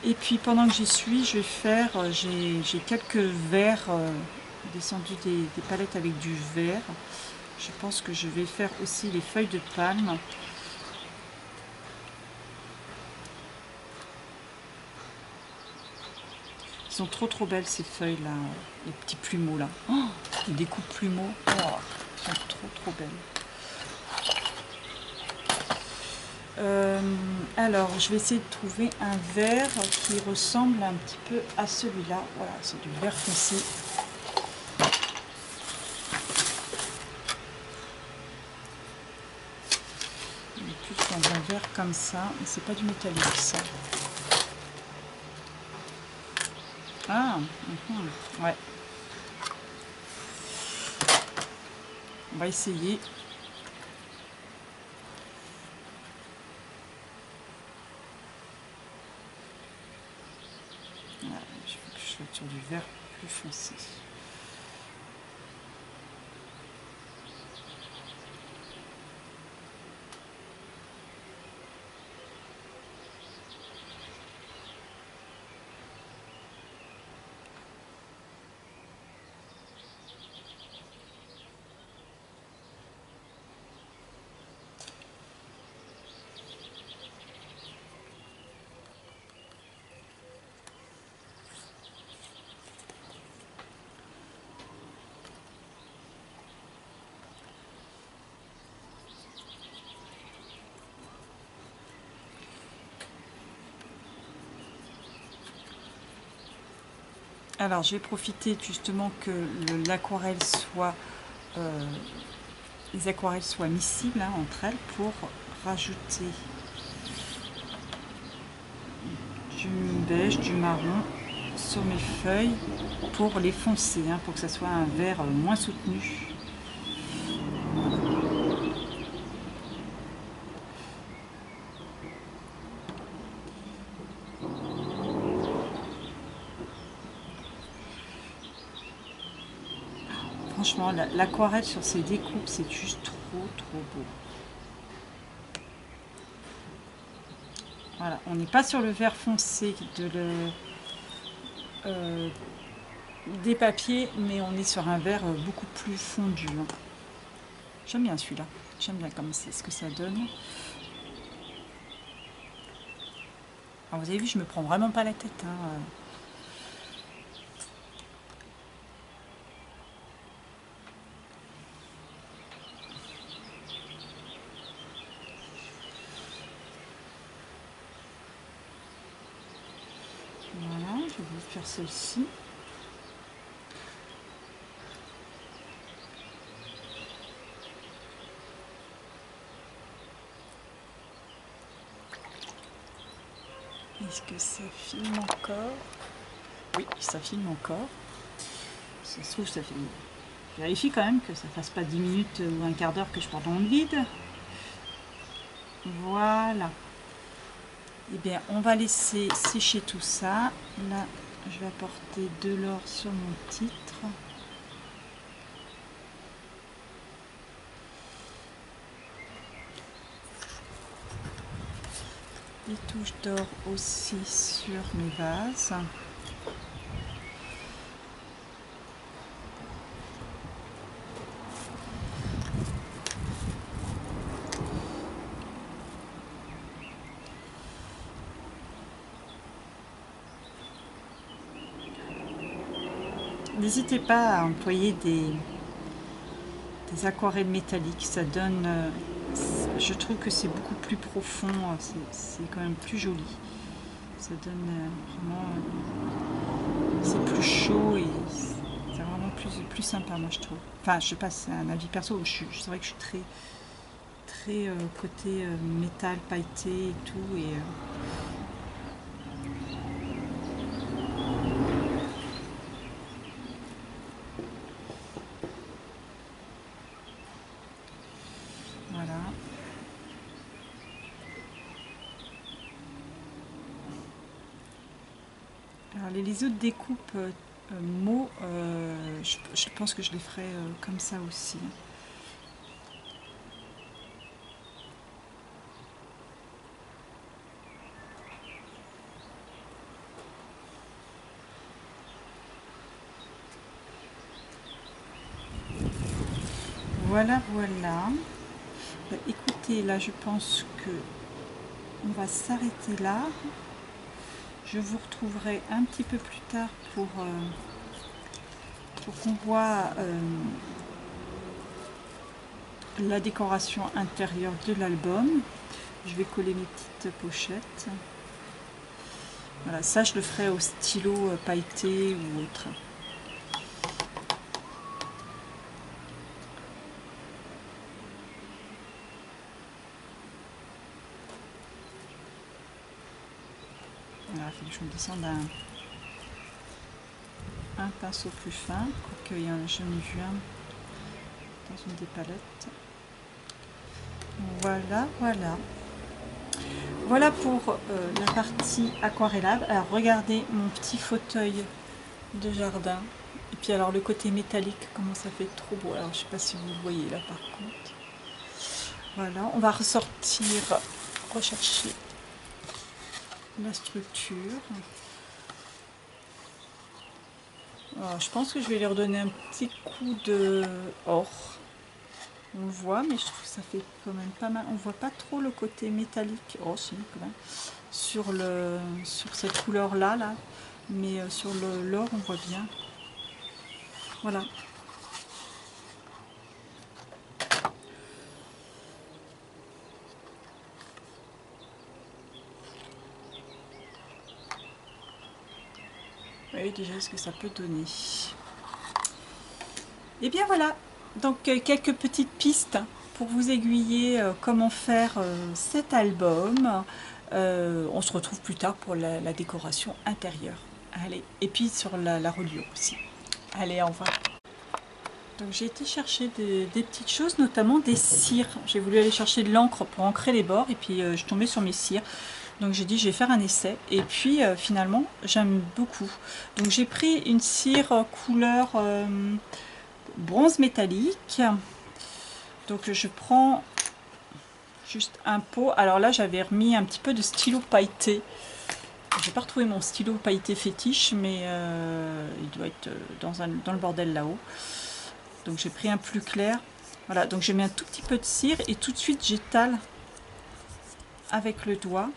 Speaker 1: Et puis, pendant que j'y suis, je vais faire... J'ai quelques verres descendus des palettes avec du vert. Je pense que je vais faire aussi les feuilles de palme. Ils sont trop belles ces feuilles là, les petits plumeaux là. Oh, les découpes plumeaux, oh, ils sont trop belles. Alors, je vais essayer de trouver un vert qui ressemble un petit peu à celui-là. Voilà, c'est du vert foncé. Il est plus dans un vert comme ça, mais c'est pas du métallique ça. Ah, ouais. On va essayer. Voilà, je veux que je sois sur du vert plus foncé. Alors, je vais profiter justement que l'aquarelle soit, les aquarelles soient miscibles hein, entre elles pour rajouter du beige, du marron sur mes feuilles pour les foncer, hein, pour que ça soit un vert moins soutenu. Franchement, l'aquarelle sur ces découpes, c'est juste trop beau. Voilà, on n'est pas sur le vert foncé des papiers, mais on est sur un vert beaucoup plus fondu. Hein. J'aime bien celui-là. J'aime bien comme c'est ce que ça donne. Alors vous avez vu, je me prends vraiment pas la tête. Hein. Voilà, je vais vous faire celle-ci. Est-ce que ça filme encore? Oui, ça filme encore. Ça se trouve, ça filme. Je vérifie quand même que ça fasse pas 10 minutes ou un quart d'heure que je pars dans le vide. Voilà. Eh bien, on va laisser sécher tout ça. Là, je vais apporter de l'or sur mon titre. Des touches d'or aussi sur mes vases. N'hésitez pas à employer des aquarelles métalliques, ça donne, je trouve que c'est beaucoup plus profond, c'est quand même plus joli, ça donne vraiment, c'est plus chaud et c'est vraiment plus sympa, moi je trouve. Enfin, je sais pas, c'est un avis perso, c'est vrai que je suis très côté métal pailleté et tout, et voilà. Alors les autres découpes mots, je pense que je les ferai comme ça aussi. Voilà, voilà. Bah, écoutez, là, je pense que on va s'arrêter là. Je vous retrouverai un petit peu plus tard pour qu'on voit la décoration intérieure de l'album. Je vais coller mes petites pochettes. Voilà, ça je le ferai au stylo pailleté ou autre. Voilà, il faut que je me descende un pinceau plus fin, quoique j'en ai vu un dans une des palettes. Voilà, voilà. Voilà pour la partie aquarellable. Alors regardez mon petit fauteuil de jardin. Et puis alors le côté métallique, comment ça fait trop beau. Alors je sais pas si vous le voyez là par contre. Voilà, on va rechercher la structure. Alors, je pense que je vais lui redonner un petit coup de or. On le voit, mais je trouve que ça fait quand même pas mal. On voit pas trop le côté métallique. Oh si, quand même. Sur cette couleur là, mais sur l'or, on voit bien. Voilà. Vous voyez déjà ce que ça peut donner. Et bien voilà. Donc quelques petites pistes pour vous aiguiller comment faire cet album. On se retrouve plus tard pour la décoration intérieure. Allez, et puis sur la reliure aussi. Allez, au revoir. Donc j'ai été chercher des petites choses, notamment des cires. J'ai voulu aller chercher de l'encre pour ancrer les bords et puis je suis tombée sur mes cires. Donc j'ai dit je vais faire un essai et puis finalement j'aime beaucoup. Donc j'ai pris une cire couleur bronze métallique. Donc je juste un pot. Alors là, j'avais remis un petit peu de stylo pailleté. J'ai pas retrouvé mon stylo pailleté fétiche, mais il doit être dans le bordel là-haut. Donc j'ai pris un plus clair. Voilà, donc j'ai mis un tout petit peu de cire et tout de suite j'étale avec le doigt. Un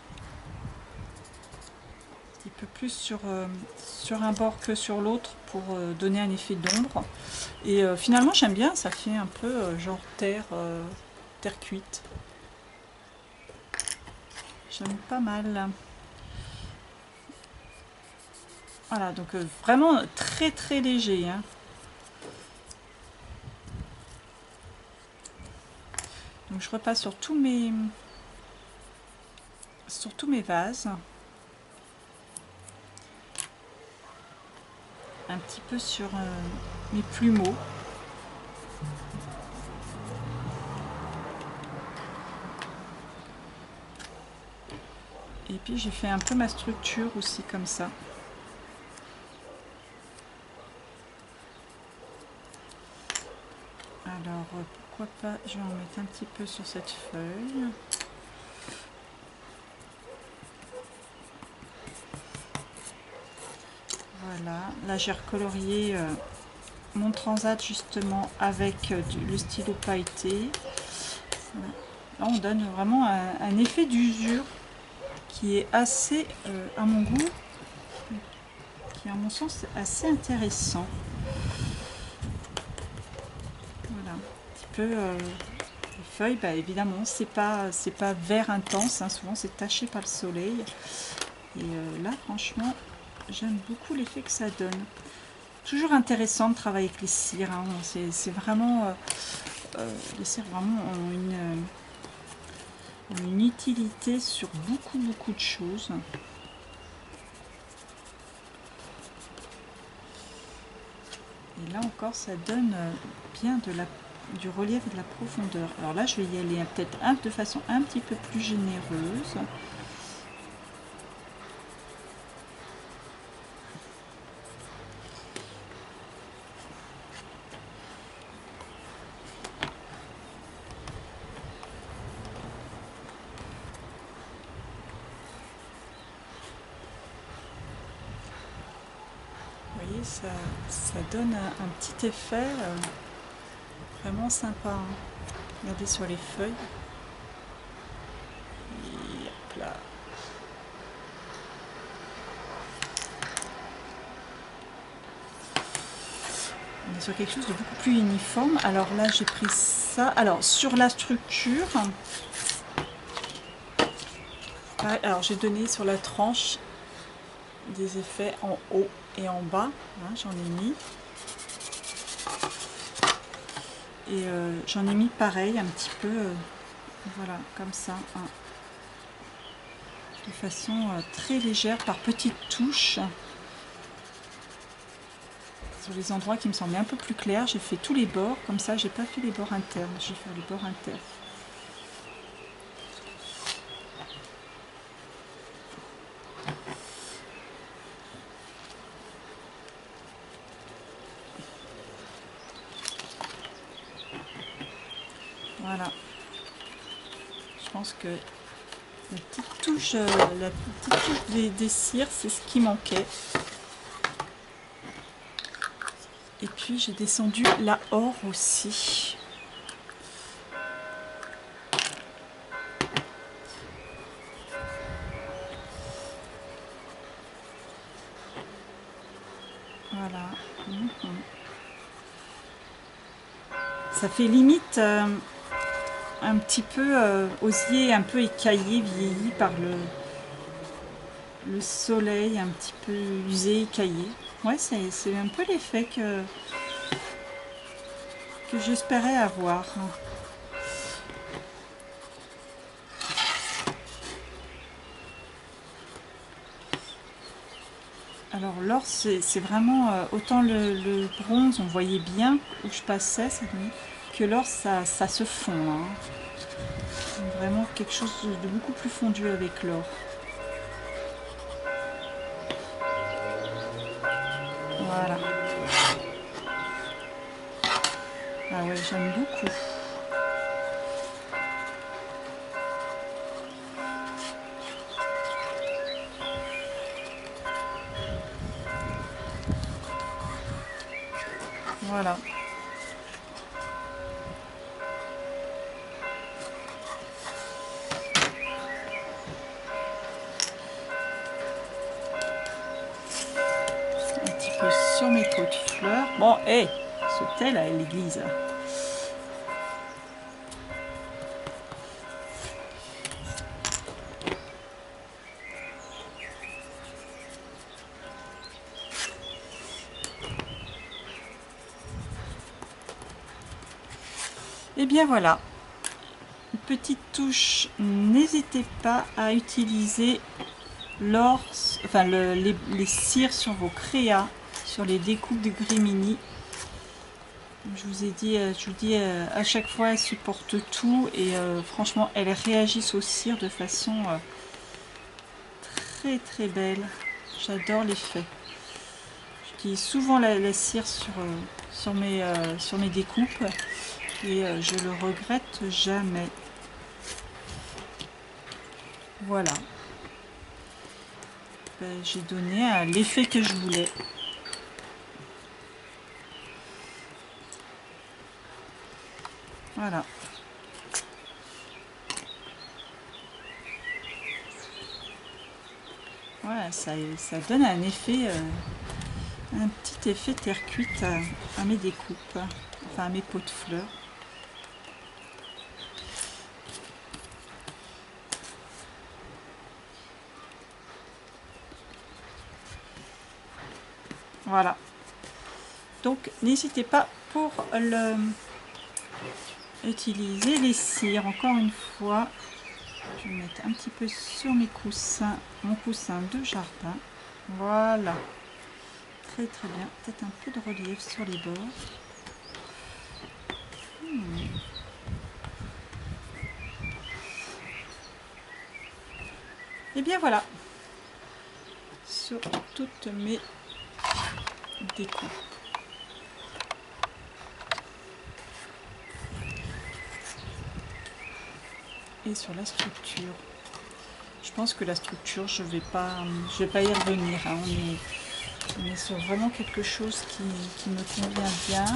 Speaker 1: petit peu plus sur un bord que sur l'autre pour donner un effet d'ombre. Et finalement j'aime bien, ça fait un peu genre terre cuite. J'aime pas mal. Voilà, donc vraiment très très léger. Hein. Donc je repasse sur tous mes vases. Un petit peu sur mes plumeaux. Et puis j'ai fait un peu ma structure aussi comme ça. Alors pourquoi pas, je vais en mettre un petit peu sur cette feuille. Voilà, là j'ai recolorié mon transat justement avec le stylo pailleté. Voilà. Là on donne vraiment un effet d'usure qui est assez, à mon goût, qui est à mon sens assez intéressant. Voilà, un petit peu les feuilles, bah, évidemment c'est pas vert intense, hein, souvent c'est taché par le soleil. Et là franchement j'aime beaucoup l'effet que ça donne. Toujours intéressant de travailler avec les cires, hein. C'est vraiment les cires vraiment ont une utilité sur beaucoup de choses. Et là encore ça donne bien du relief et de la profondeur. Alors là je vais y aller peut-être de façon un petit peu plus généreuse. Vous voyez, ça donne un petit effet vraiment sympa. Hein. Regardez sur les feuilles. Et hop là. On est sur quelque chose de beaucoup plus uniforme. Alors là, j'ai pris ça. Alors, sur la structure, pareil, alors j'ai donné sur la tranche des effets en haut et en bas. Hein, j'en ai mis. Et j'en ai mis pareil, un petit peu, voilà, comme ça. Hein, de façon très légère, par petites touches. Sur les endroits qui me semblaient un peu plus clairs, j'ai fait tous les bords, comme ça j'ai pas fait les bords internes, je vais faire les bords internes. Voilà. Je pense que la petite touche, des cires, c'est ce qui manquait. Et puis j'ai descendu la or aussi. Voilà. Ça fait limite un petit peu osier, un peu écaillé, vieilli par le soleil, un petit peu usé, écaillé. Ouais, c'est un peu l'effet que j'espérais avoir. Alors l'or, c'est vraiment, autant le bronze, on voyait bien où je passais, que l'or, ça se fond. Hein. Vraiment quelque chose de beaucoup plus fondu avec l'or. Voilà. Ah ouais, j'aime beaucoup. Voilà. Un petit peu sur mes pots de fleurs. Bon, hé, ce thé là à l'église. Et bien voilà, une petite touche, n'hésitez pas à utiliser l'or, enfin les cires sur vos créas, sur les découpes de Grimini. Je vous ai dit, je vous dis à chaque fois, elles supportent tout et franchement, elles réagissent aux cires de façon très très belle. J'adore l'effet. J'utilise souvent la cire sur mes découpes. Et je le regrette jamais. Voilà. Ben, j'ai donné l'effet que je voulais. Voilà. Voilà, ça donne un effet, un petit effet terre cuite à mes découpes, enfin à mes pots de fleurs. Voilà. Donc n'hésitez pas pour utiliser les cires. Encore une fois, je vais mettre un petit peu sur mes coussins, mon coussin de jardin. Voilà. Très très bien. Peut-être un peu de relief sur les bords. Et bien voilà. Sur toutes mes découpes. Et sur la structure, je pense que la structure, je vais pas y revenir, hein. On est sur vraiment quelque chose qui me convient bien. Je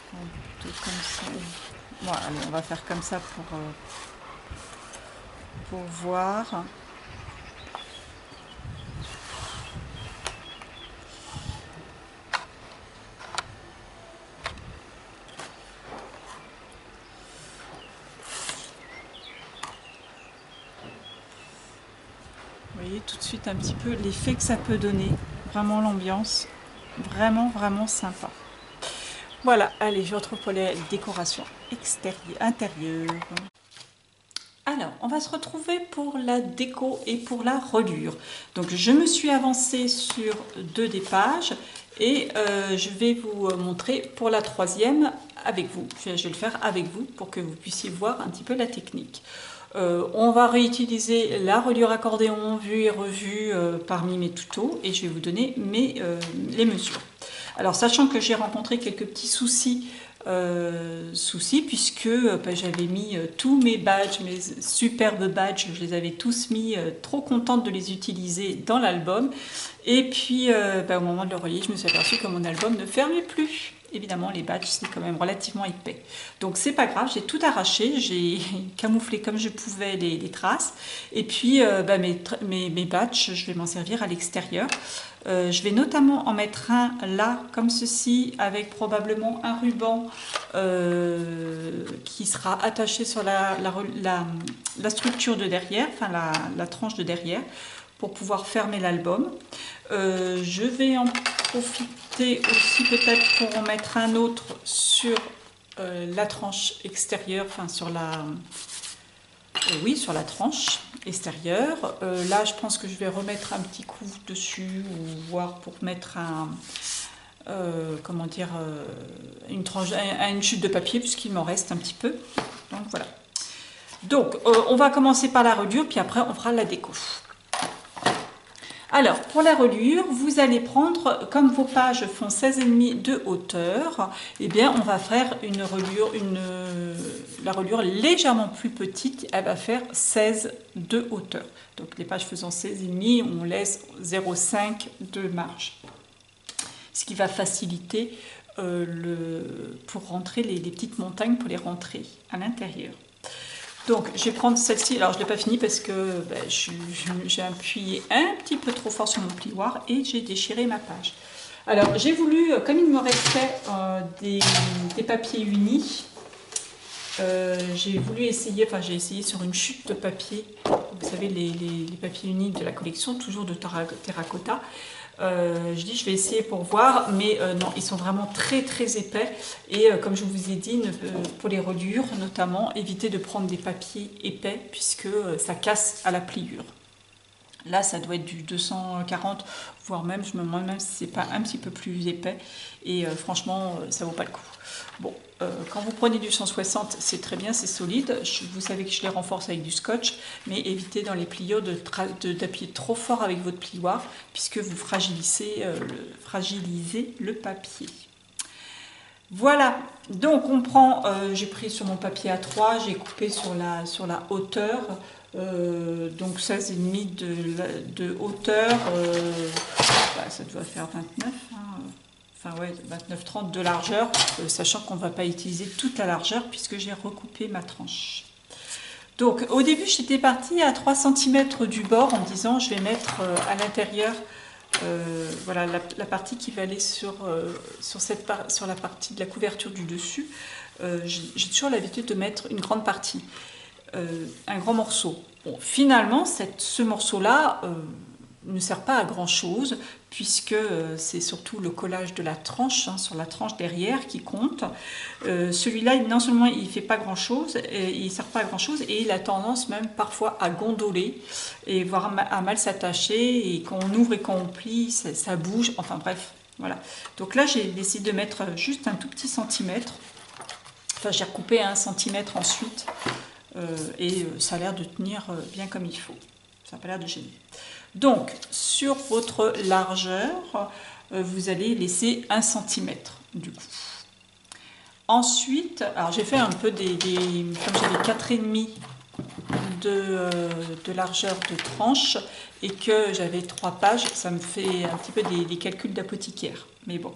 Speaker 1: prends plutôt comme ça. Bon, allez, on va faire comme ça pour voir. Vous voyez tout de suite un petit peu l'effet que ça peut donner. Vraiment l'ambiance, vraiment sympa. Voilà, allez, je retrouve pour les décorations intérieures. Alors, on va se retrouver pour la déco et pour la reliure. Donc, je me suis avancée sur 2 des pages et je vais vous montrer pour la 3e avec vous. Je vais le faire avec vous pour que vous puissiez voir un petit peu la technique. On va réutiliser la reliure accordéon vue et revue parmi mes tutos et je vais vous donner les mesures. Alors, sachant que j'ai rencontré quelques petits soucis puisque j'avais mis tous mes badges, mes superbes badges, je les avais tous mis, trop contente de les utiliser dans l'album. Et puis au moment de le relier, je me suis aperçue que mon album ne fermait plus. Évidemment, les badges, c'est quand même relativement épais. Donc, c'est pas grave, j'ai tout arraché, j'ai camouflé comme je pouvais les traces. Et puis, mes badges, je vais m'en servir à l'extérieur. Je vais notamment en mettre un là, comme ceci, avec probablement un ruban qui sera attaché sur la structure de derrière, enfin la tranche de derrière, pour pouvoir fermer l'album. Je vais en profiter aussi peut-être pour en mettre un autre sur la tranche extérieure, enfin sur sur la tranche extérieure. Là, je pense que je vais remettre un petit coup dessus, ou voir pour mettre une chute de papier, puisqu'il m'en reste un petit peu. Donc voilà. Donc, on va commencer par la reliure, puis après on fera la déco. Alors, pour la reliure, vous allez prendre, comme vos pages font 16,5 de hauteur, eh bien, on va faire une reliure, la reliure légèrement plus petite, elle va faire 16 de hauteur. Donc, les pages faisant 16,5, on laisse 0,5 de marge. Ce qui va faciliter pour rentrer les petites montagnes, pour les rentrer à l'intérieur. Donc je vais prendre celle-ci, alors je ne l'ai pas fini parce que j'ai appuyé un petit peu trop fort sur mon plioir et j'ai déchiré ma page. Alors j'ai voulu, comme il me restait des papiers unis, j'ai voulu essayer, j'ai essayé sur une chute de papier, vous savez les papiers unis de la collection, toujours de terracotta. Je dis je vais essayer pour voir, mais non, ils sont vraiment très très épais et comme je vous ai dit, pour les reliures notamment, évitez de prendre des papiers épais puisque ça casse à la pliure. Là ça doit être du 240, voire même, je me demande même si c'est pas un petit peu plus épais et franchement ça vaut pas le coup. Bon, quand vous prenez du 160, c'est très bien, c'est solide. Vous savez que je les renforce avec du scotch, mais évitez dans les pliures d'appuyer trop fort avec votre plioir, puisque vous fragilisez le papier. Voilà, donc on prend, j'ai pris sur mon papier A3, j'ai coupé sur la hauteur, donc 16,5 de hauteur, ça doit faire 29, hein. Enfin ouais, 29-30 de largeur, sachant qu'on ne va pas utiliser toute la largeur puisque j'ai recoupé ma tranche. Donc au début j'étais partie à 3 cm du bord en me disant je vais mettre à l'intérieur voilà, la partie qui va aller sur la partie de la couverture du dessus. J'ai toujours l'habitude de mettre une grande partie, un grand morceau. Bon, finalement ce morceau-là ne sert pas à grand chose puisque c'est surtout le collage de la tranche, hein, sur la tranche derrière qui compte. Celui-là, non seulement il ne fait pas grand chose, il ne sert pas à grand chose et il a tendance même parfois à gondoler et voire à mal s'attacher, et quand on ouvre et quand on plie ça bouge, enfin bref, voilà. Donc là j'ai décidé de mettre juste un tout petit centimètre, enfin j'ai recoupé à 1 centimètre ensuite et ça a l'air de tenir bien comme il faut, ça n'a pas l'air de gêner. Donc, sur votre largeur, vous allez laisser 1 cm du coup. Ensuite, alors j'ai fait un peu comme j'avais 4,5 de largeur de tranche et que j'avais 3 pages, ça me fait un petit peu des calculs d'apothicaire, mais bon.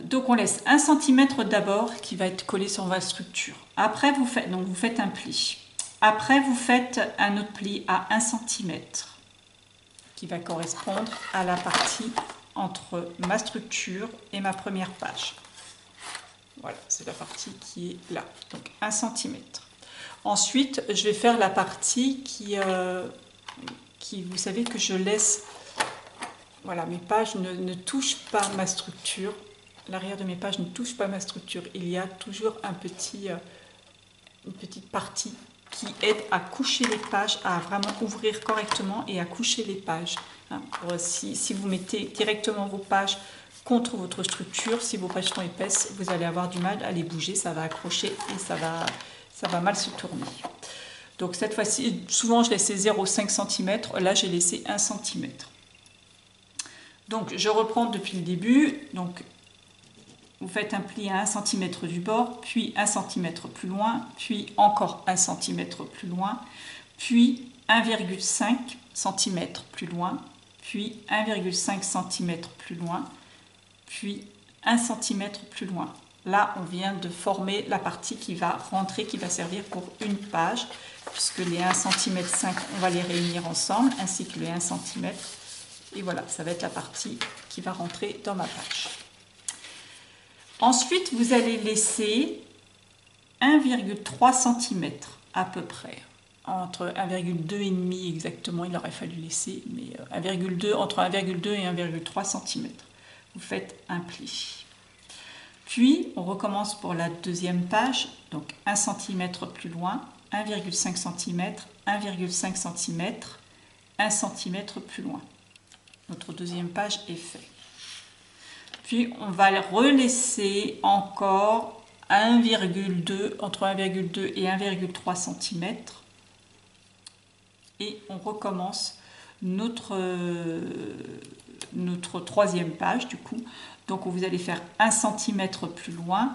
Speaker 1: Donc on laisse 1 cm d'abord qui va être collé sur votre structure. Après vous faites un pli. Après, vous faites un autre pli à 1 cm qui va correspondre à la partie entre ma structure et ma première page. Voilà, c'est la partie qui est là, donc 1 cm. Ensuite, je vais faire la partie qui vous savez que je laisse, voilà, mes pages ne touchent pas ma structure. L'arrière de mes pages ne touche pas ma structure. Il y a toujours une petite partie qui aide à coucher les pages, à vraiment ouvrir correctement et à coucher les pages. Hein, si vous mettez directement vos pages contre votre structure, si vos pages sont épaisses, vous allez avoir du mal à les bouger, ça va accrocher et ça va mal se tourner. Donc cette fois-ci, souvent je laissais 0,5 cm, là j'ai laissé 1 cm. Donc je reprends depuis le début. Donc vous faites un pli à 1 cm du bord, puis 1 cm plus loin, puis encore 1 cm plus loin, puis 1,5 cm plus loin, puis 1,5 cm plus loin, puis 1 cm plus loin. Là, on vient de former la partie qui va rentrer, qui va servir pour une page, puisque les 1,5 cm, on va les réunir ensemble, ainsi que les 1 cm. Et voilà, ça va être la partie qui va rentrer dans ma page. Ensuite, vous allez laisser 1,3 cm à peu près, entre 1,2 et demi exactement, il aurait fallu laisser, mais entre 1,2 et 1,3 cm. Vous faites un pli. Puis, on recommence pour la deuxième page, donc 1 cm plus loin, 1,5 cm, 1,5 cm, 1 cm plus loin. Notre deuxième page est faite. Puis on va le relaisser encore 1,2, entre 1,2 et 1,3 cm. et on recommence notre troisième page du coup. Donc vous allez faire 1 cm plus loin,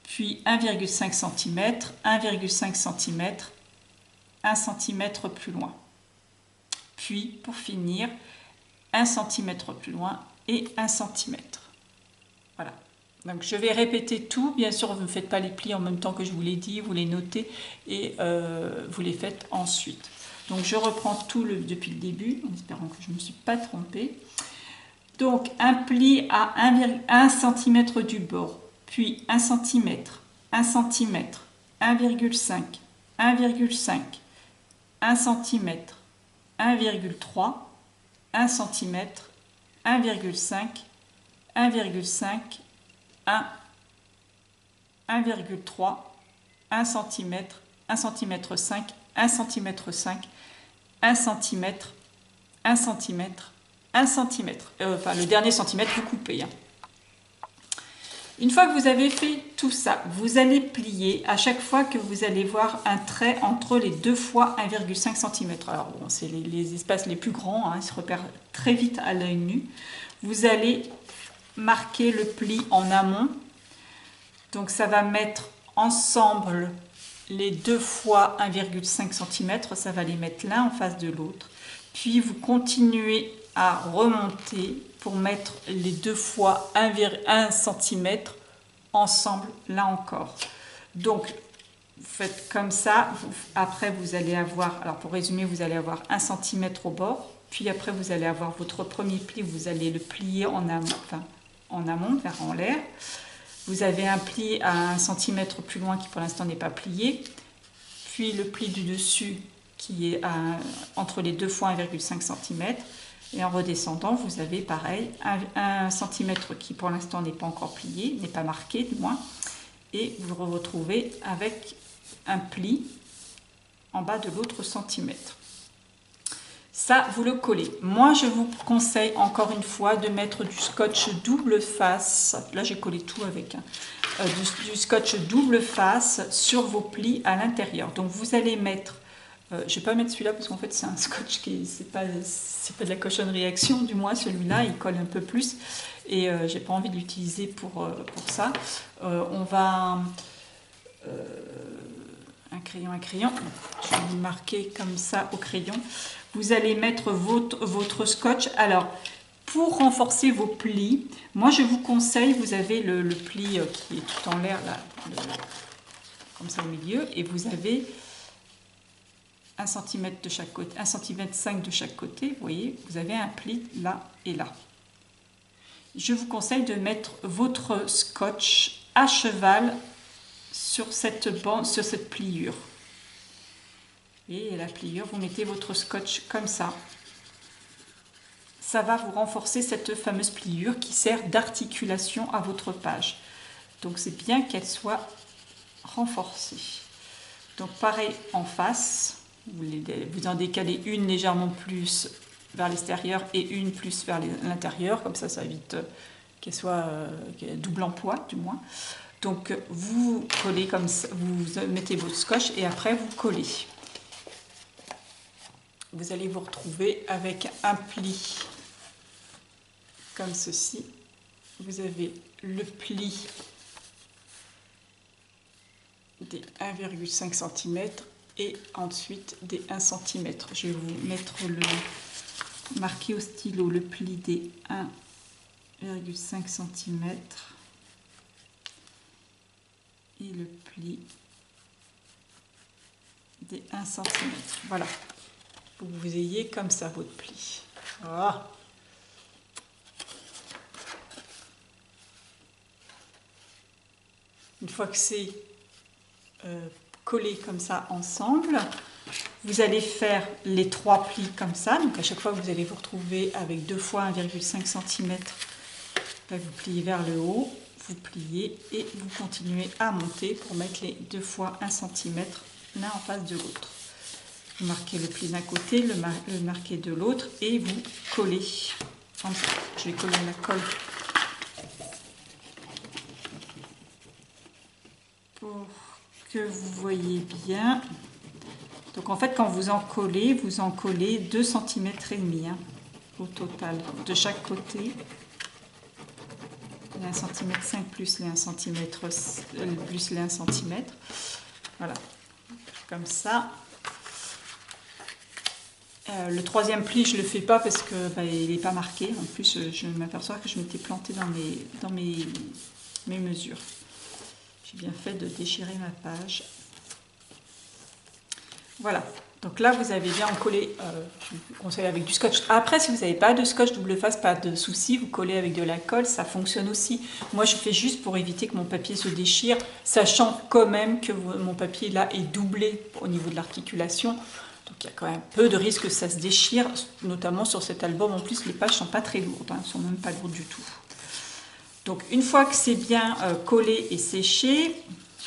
Speaker 1: puis 1,5 cm, 1,5 cm, 1 cm plus loin. Puis pour finir, 1 cm plus loin et 1 cm. Voilà. Donc je vais répéter tout. Bien sûr, vous ne faites pas les plis en même temps que je vous l'ai dit, vous les notez et vous les faites ensuite. Donc je reprends tout depuis le début, en espérant que je ne me suis pas trompée. Donc un pli à 1 cm du bord, puis 1 cm, 1 cm, 1,5, 1,5, 1 cm, 1,3, 1 cm, 1,5, 1,5, 1, 1,3, 1 cm, 1 cm 5, 1 cm 5, 1 cm, 1 cm, 1 cm. Enfin, le dernier centimètre, vous coupez. Hein. Une fois que vous avez fait tout ça, vous allez plier à chaque fois que vous allez voir un trait entre les deux fois 1,5 cm. Alors, bon, c'est les espaces les plus grands, hein, ils se repèrent très vite à l'œil nu. Vous allez marquer le pli en amont. Donc, ça va mettre ensemble les deux fois 1,5 cm. Ça va les mettre l'un en face de l'autre. Puis, vous continuez à remonter pour mettre les deux fois 1 cm ensemble là encore. Donc vous faites comme ça, après vous allez avoir, alors pour résumer, vous allez avoir 1 cm au bord, puis après vous allez avoir votre premier pli, vous allez le plier en amont, enfin en amont vers en l'air. Vous avez un pli à 1 cm plus loin qui pour l'instant n'est pas plié, puis le pli du dessus qui est entre les deux fois 1,5 cm. Et en redescendant, vous avez pareil, 1 cm qui pour l'instant n'est pas encore plié, n'est pas marqué du moins. Et vous vous retrouvez avec un pli en bas de l'autre centimètre. Ça, vous le collez. Moi, je vous conseille encore une fois de mettre du scotch double face. Là, j'ai collé tout avec du scotch double face sur vos plis à l'intérieur. Donc, vous allez mettre... je ne vais pas mettre celui-là parce qu'en fait c'est un scotch qui c'est pas de la cochonnerie action, du moins celui-là il colle un peu plus et j'ai pas envie de l'utiliser pour ça. On va un crayon, je vais vous marquer comme ça au crayon. Vous allez mettre votre scotch. Alors pour renforcer vos plis, moi je vous conseille, vous avez le pli qui est tout en l'air là, comme ça au milieu, et vous avez 1 cm de chaque côté, 1 cm 5 de chaque côté, vous voyez, vous avez un pli là et là. Je vous conseille de mettre votre scotch à cheval sur cette pliure. Et la pliure, vous mettez votre scotch comme ça. Ça va vous renforcer cette fameuse pliure qui sert d'articulation à votre page. Donc c'est bien qu'elle soit renforcée. Donc pareil en face. Vous en décalez une légèrement plus vers l'extérieur et une plus vers l'intérieur, comme ça évite qu'elle soit double emploi du moins. Donc vous collez comme ça, vous mettez votre scotch et après vous collez. Vous allez vous retrouver avec un pli comme ceci. Vous avez le pli des 1,5 cm et ensuite des 1 cm. Je vais vous mettre marqué au stylo le pli des 1,5 cm et le pli des 1 cm. Voilà, pour que vous ayez comme ça votre pli. Voilà. Une fois que c'est collé comme ça ensemble, vous allez faire les 3 plis comme ça. Donc à chaque fois vous allez vous retrouver avec 2 fois 1,5 cm. Là, vous pliez vers le haut, vous pliez et vous continuez à monter pour mettre les 2 fois 1 cm l'un en face de l'autre. Vous marquez le pli d'un côté, le marquez de l'autre et vous collez. Je vais coller la colle pour que vous voyez bien. Donc en fait, quand vous en collez 2 cm et demi au total de chaque côté. Les 1,5 cm plus les 1 cm plus les 1 cm. Voilà, comme ça. Le troisième pli, je ne le fais pas parce que il n'est pas marqué. En plus, je m'aperçois que je m'étais plantée dans mes mesures. J'ai bien fait de déchirer ma page. Voilà. Donc là, vous avez bien collé, je vous conseille avec du scotch. Après, si vous n'avez pas de scotch double face, pas de souci, vous collez avec de la colle, ça fonctionne aussi. Moi, je fais juste pour éviter que mon papier se déchire, sachant quand même que mon papier là est doublé au niveau de l'articulation. Donc il y a quand même peu de risque que ça se déchire, notamment sur cet album. En plus, les pages ne sont pas très lourdes, elles ne sont même pas lourdes du tout. Donc une fois que c'est bien collé et séché,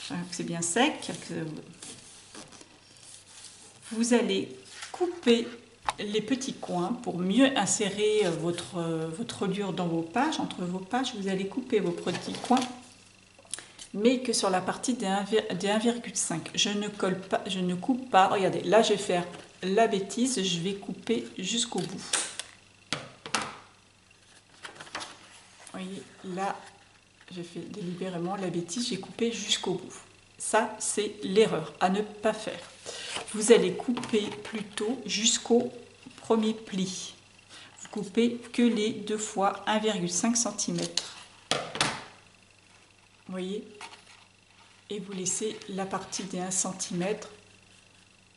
Speaker 1: que c'est bien sec, vous allez couper les petits coins pour mieux insérer votre reliure dans vos pages. Entre vos pages, vous allez couper vos petits coins, mais que sur la partie des 1,5. Je ne colle pas, je ne coupe pas. Regardez, là je vais faire la bêtise, je vais couper jusqu'au bout. Vous voyez, là, j'ai fait délibérément la bêtise, j'ai coupé jusqu'au bout. Ça, c'est l'erreur à ne pas faire. Vous allez couper plutôt jusqu'au premier pli. Vous coupez que les 2 fois 1,5 cm. Vous voyez? Et vous laissez la partie des 1 cm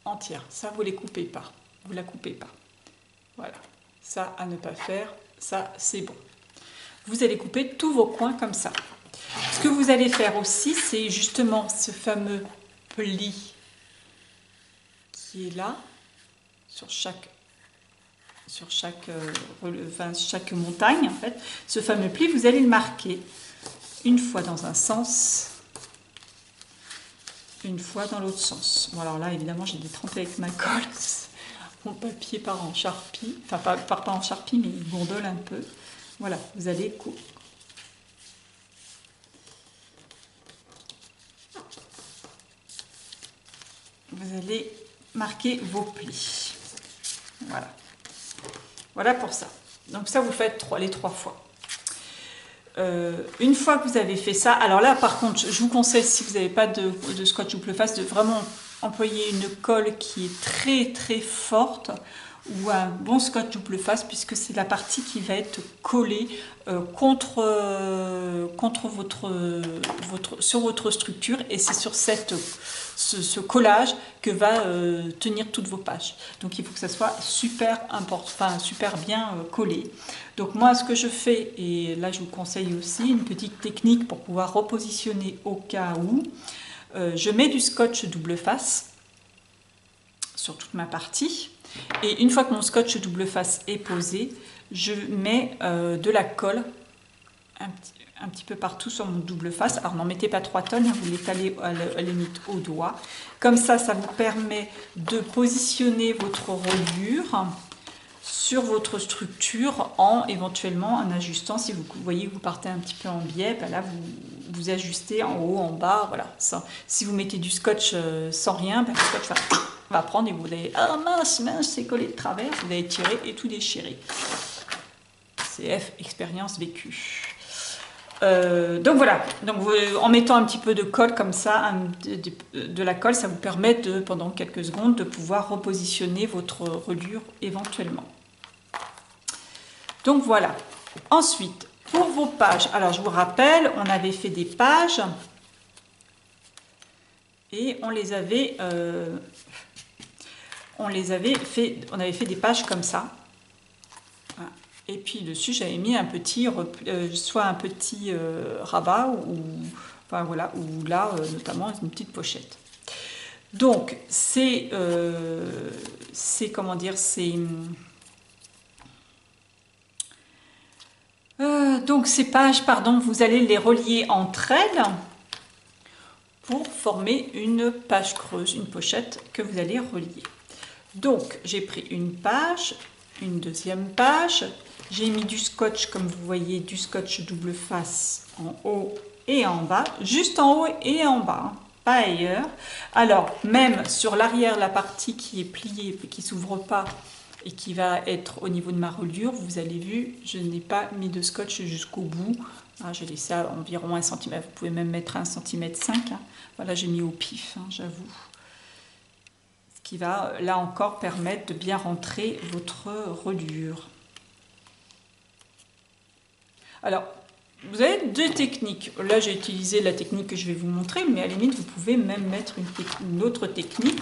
Speaker 1: entière. Ça, vous ne les coupez pas. Vous ne la coupez pas. Voilà. Ça, à ne pas faire. Ça, c'est bon. Vous allez couper tous vos coins comme ça. Ce que vous allez faire aussi, c'est justement ce fameux pli qui est là, sur chaque montagne, en fait. Ce fameux pli, vous allez le marquer une fois dans un sens, une fois dans l'autre sens. Bon, alors là, évidemment, j'ai détrempé avec ma colle. Mon papier part en charpie, enfin, part pas en charpie, mais il gondole un peu. Voilà, vous allez marquer vos plis. Voilà. Voilà pour ça. Donc ça, vous faites les 3 fois. Une fois que vous avez fait ça, alors là, par contre, je vous conseille, si vous n'avez pas de scotch double face, de vraiment employer une colle qui est très très forte, ou un bon scotch double face, puisque c'est la partie qui va être collée contre sur votre structure, et c'est sur ce collage que va tenir toutes vos pages. Donc il faut que ça soit super bien collé. Donc moi, ce que je fais, et là je vous conseille aussi une petite technique pour pouvoir repositionner au cas où, je mets du scotch double face sur toute ma partie. Et une fois que mon scotch double face est posé, je mets de la colle un petit peu partout sur mon double face. Alors n'en mettez pas 3 tonnes, vous l'étalez à la limite au doigt. Comme ça vous permet de positionner votre reliure sur votre structure éventuellement en ajustant. Si vous voyez que vous partez un petit peu en biais, là vous ajustez en haut, en bas, voilà. Ça, si vous mettez du scotch sans rien, le scotch va prendre et vous allez, ah mince, c'est collé de travers, vous allez tirer et tout déchirer. CF, expérience vécue. Donc voilà, en mettant un petit peu de colle comme ça, de la colle, ça vous permet pendant quelques secondes de pouvoir repositionner votre reliure éventuellement. Donc voilà. Ensuite, pour vos pages, alors je vous rappelle, on avait fait des pages et on avait fait des pages comme ça. Et puis dessus, j'avais mis un petit, soit un petit rabat ou là, notamment une petite pochette. Donc comment dire, donc ces pages, pardon, vous allez les relier entre elles pour former une page creuse, une pochette que vous allez relier. Donc j'ai pris une page, une deuxième page, j'ai mis du scotch, comme vous voyez, du scotch double face en haut et en bas, juste en haut et en bas, pas ailleurs. Alors, même sur l'arrière, la partie qui est pliée, qui s'ouvre pas et qui va être au niveau de ma reliure, vous avez vu, je n'ai pas mis de scotch jusqu'au bout. Ah, j'ai laissé à environ 1 cm, vous pouvez même mettre 1,5 cm. Hein. Voilà, j'ai mis au pif, hein, j'avoue. Ce qui va, là encore, permettre de bien rentrer votre reliure. Alors, vous avez deux techniques. Là, j'ai utilisé la technique que je vais vous montrer, mais à la limite, vous pouvez même mettre une autre technique.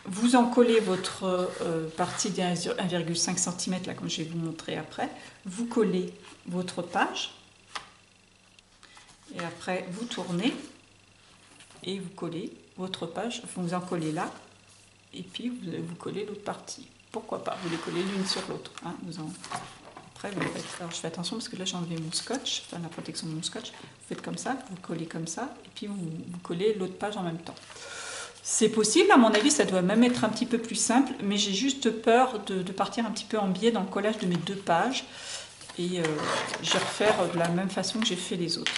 Speaker 1: Vous en collez votre partie de 1,5 cm, là, comme je vais vous montrer après. Vous collez votre page. Et après, vous tournez. Et vous collez votre page. Vous en collez là. Et puis, vous collez l'autre partie. Pourquoi pas? Vous les collez l'une sur l'autre. Hein, alors je fais attention parce que là j'ai enlevé mon scotch, enfin la protection de mon scotch. Vous faites comme ça, vous collez comme ça, et puis vous collez l'autre page en même temps. C'est possible, à mon avis, ça doit même être un petit peu plus simple, mais j'ai juste peur de partir un petit peu en biais dans le collage de mes deux pages. Et je vais refaire de la même façon que j'ai fait les autres.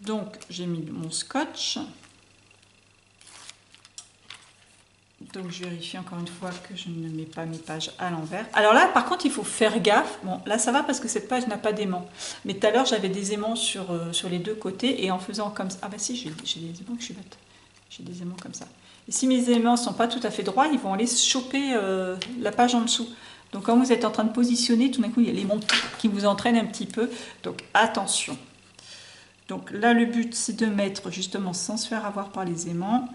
Speaker 1: Donc j'ai mis mon scotch. Donc je vérifie encore une fois que je ne mets pas mes pages à l'envers. Alors là par contre il faut faire gaffe. Bon là ça va parce que cette page n'a pas d'aimant. Mais tout à l'heure j'avais des aimants sur les deux côtés. Et en faisant comme ça... Ah bah si j'ai des aimants que je suis bête. J'ai des aimants comme ça. Et si mes aimants ne sont pas tout à fait droits, ils vont aller choper la page en dessous. Donc quand vous êtes en train de positionner, tout d'un coup il y a l'aimant qui vous entraîne un petit peu. Donc attention. Donc là le but c'est de mettre justement sans se faire avoir par les aimants.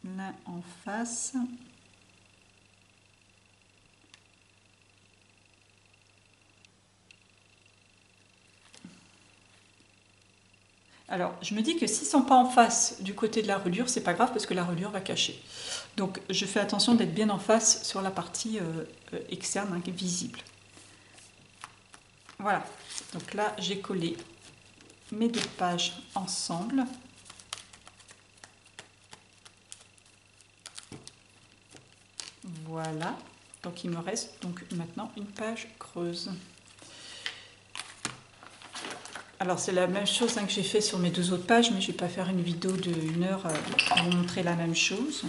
Speaker 1: L'un en face. Alors, je me dis que s'ils ne sont pas en face du côté de la reliure, c'est pas grave parce que la reliure va cacher. Donc, je fais attention d'être bien en face sur la partie externe, hein, visible. Voilà. Donc là, j'ai collé mes deux pages ensemble. Voilà, donc il me reste donc maintenant une page creuse. Alors c'est la même chose hein, que j'ai fait sur mes deux autres pages, mais je ne vais pas faire une vidéo de 1 heure pour vous montrer la même chose.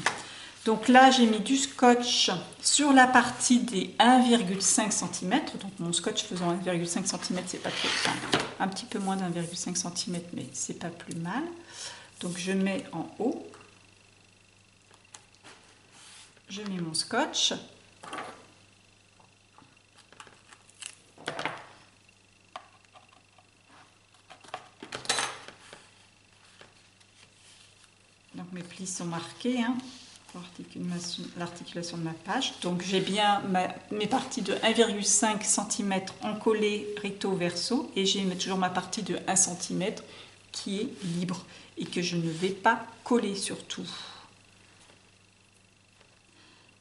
Speaker 1: Donc là j'ai mis du scotch sur la partie des 1,5 cm, donc mon scotch faisant 1,5 cm, c'est pas trop, enfin, un petit peu moins d'1,5 cm, mais c'est pas plus mal. Donc je mets en haut. Je mets mon scotch. Donc mes plis sont marqués hein, pour l'articulation de ma page. Donc j'ai bien mes parties de 1,5 cm encollées recto verso et j'ai toujours ma partie de 1 cm qui est libre et que je ne vais pas coller surtout.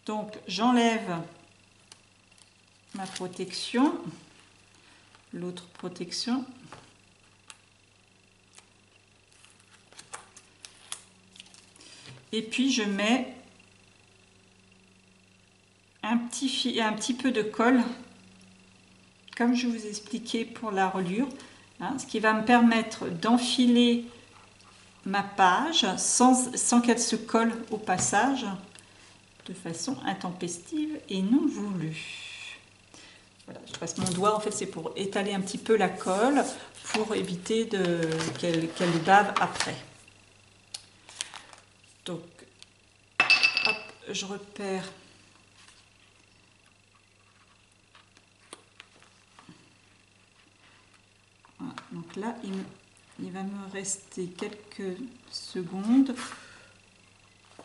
Speaker 1: Donc j'enlève ma protection, l'autre protection. Et puis je mets un petit peu de colle, comme je vous ai expliqué pour la reliure, hein, ce qui va me permettre d'enfiler ma page sans qu'elle se colle au passage, de façon intempestive et non voulue. Voilà, je passe mon doigt, en fait c'est pour étaler un petit peu la colle, pour éviter qu'elle bave après. Donc, hop, je repère. Voilà, donc là, il va me rester quelques secondes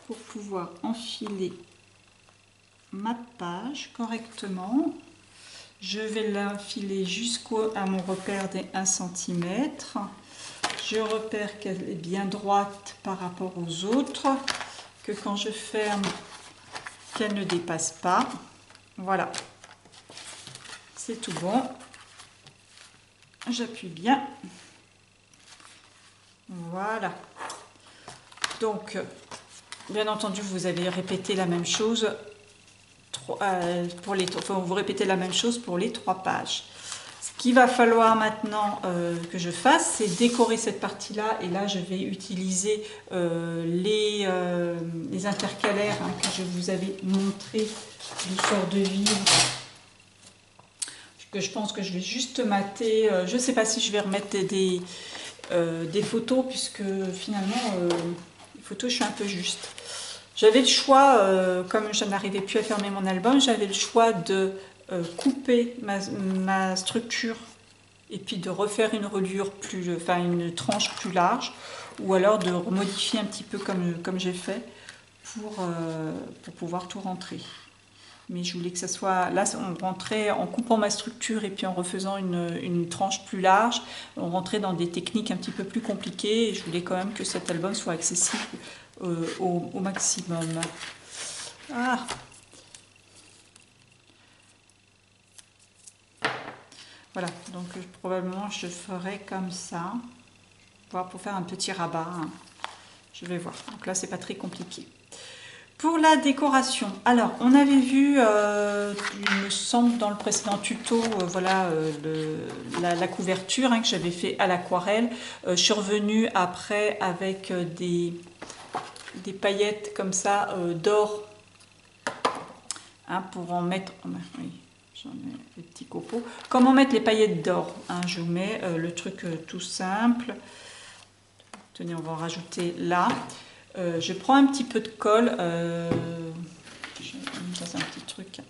Speaker 1: pour pouvoir enfiler ma page correctement. Je vais l'enfiler jusqu'à mon repère des 1 cm. Je repère qu'elle est bien droite par rapport aux autres, que quand je ferme, qu'elle ne dépasse pas. Voilà, c'est tout bon. J'appuie bien. Voilà. Donc, bien entendu, vous avez répété la même chose pour vous répétez la même chose pour les 3 pages. qu'il va falloir maintenant que je fasse, c'est décorer cette partie-là. Et là, je vais utiliser les intercalaires hein, que je vous avais montré du sort de vivre, que je pense que je vais juste mater. Je ne sais pas si je vais remettre des photos, puisque finalement, les photos, je suis un peu juste. J'avais le choix, comme je n'arrivais plus à fermer mon album, j'avais le choix de couper ma structure et puis de refaire une reliure plus, enfin une tranche plus large, ou alors de modifier un petit peu comme j'ai fait pour pouvoir tout rentrer. Mais je voulais que ça soit, là on rentrait en coupant ma structure et puis en refaisant une tranche plus large, on rentrait dans des techniques un petit peu plus compliquées et je voulais quand même que cet album soit accessible au maximum. Ah. Voilà, donc probablement je ferai comme ça, pour faire un petit rabat, hein. Je vais voir, donc là c'est pas très compliqué. Pour la décoration, alors on avait vu, il me semble dans le précédent tuto, voilà la couverture hein, que j'avais fait à l'aquarelle. Je suis revenue après avec des paillettes comme ça d'or hein, pour en mettre. Oui, j'en ai des petits copeaux. Comment mettre les paillettes d'or hein, je vous mets le truc tout simple. Tenez, on va en rajouter là. Je prends un petit peu de colle. Ça c'est un petit truc.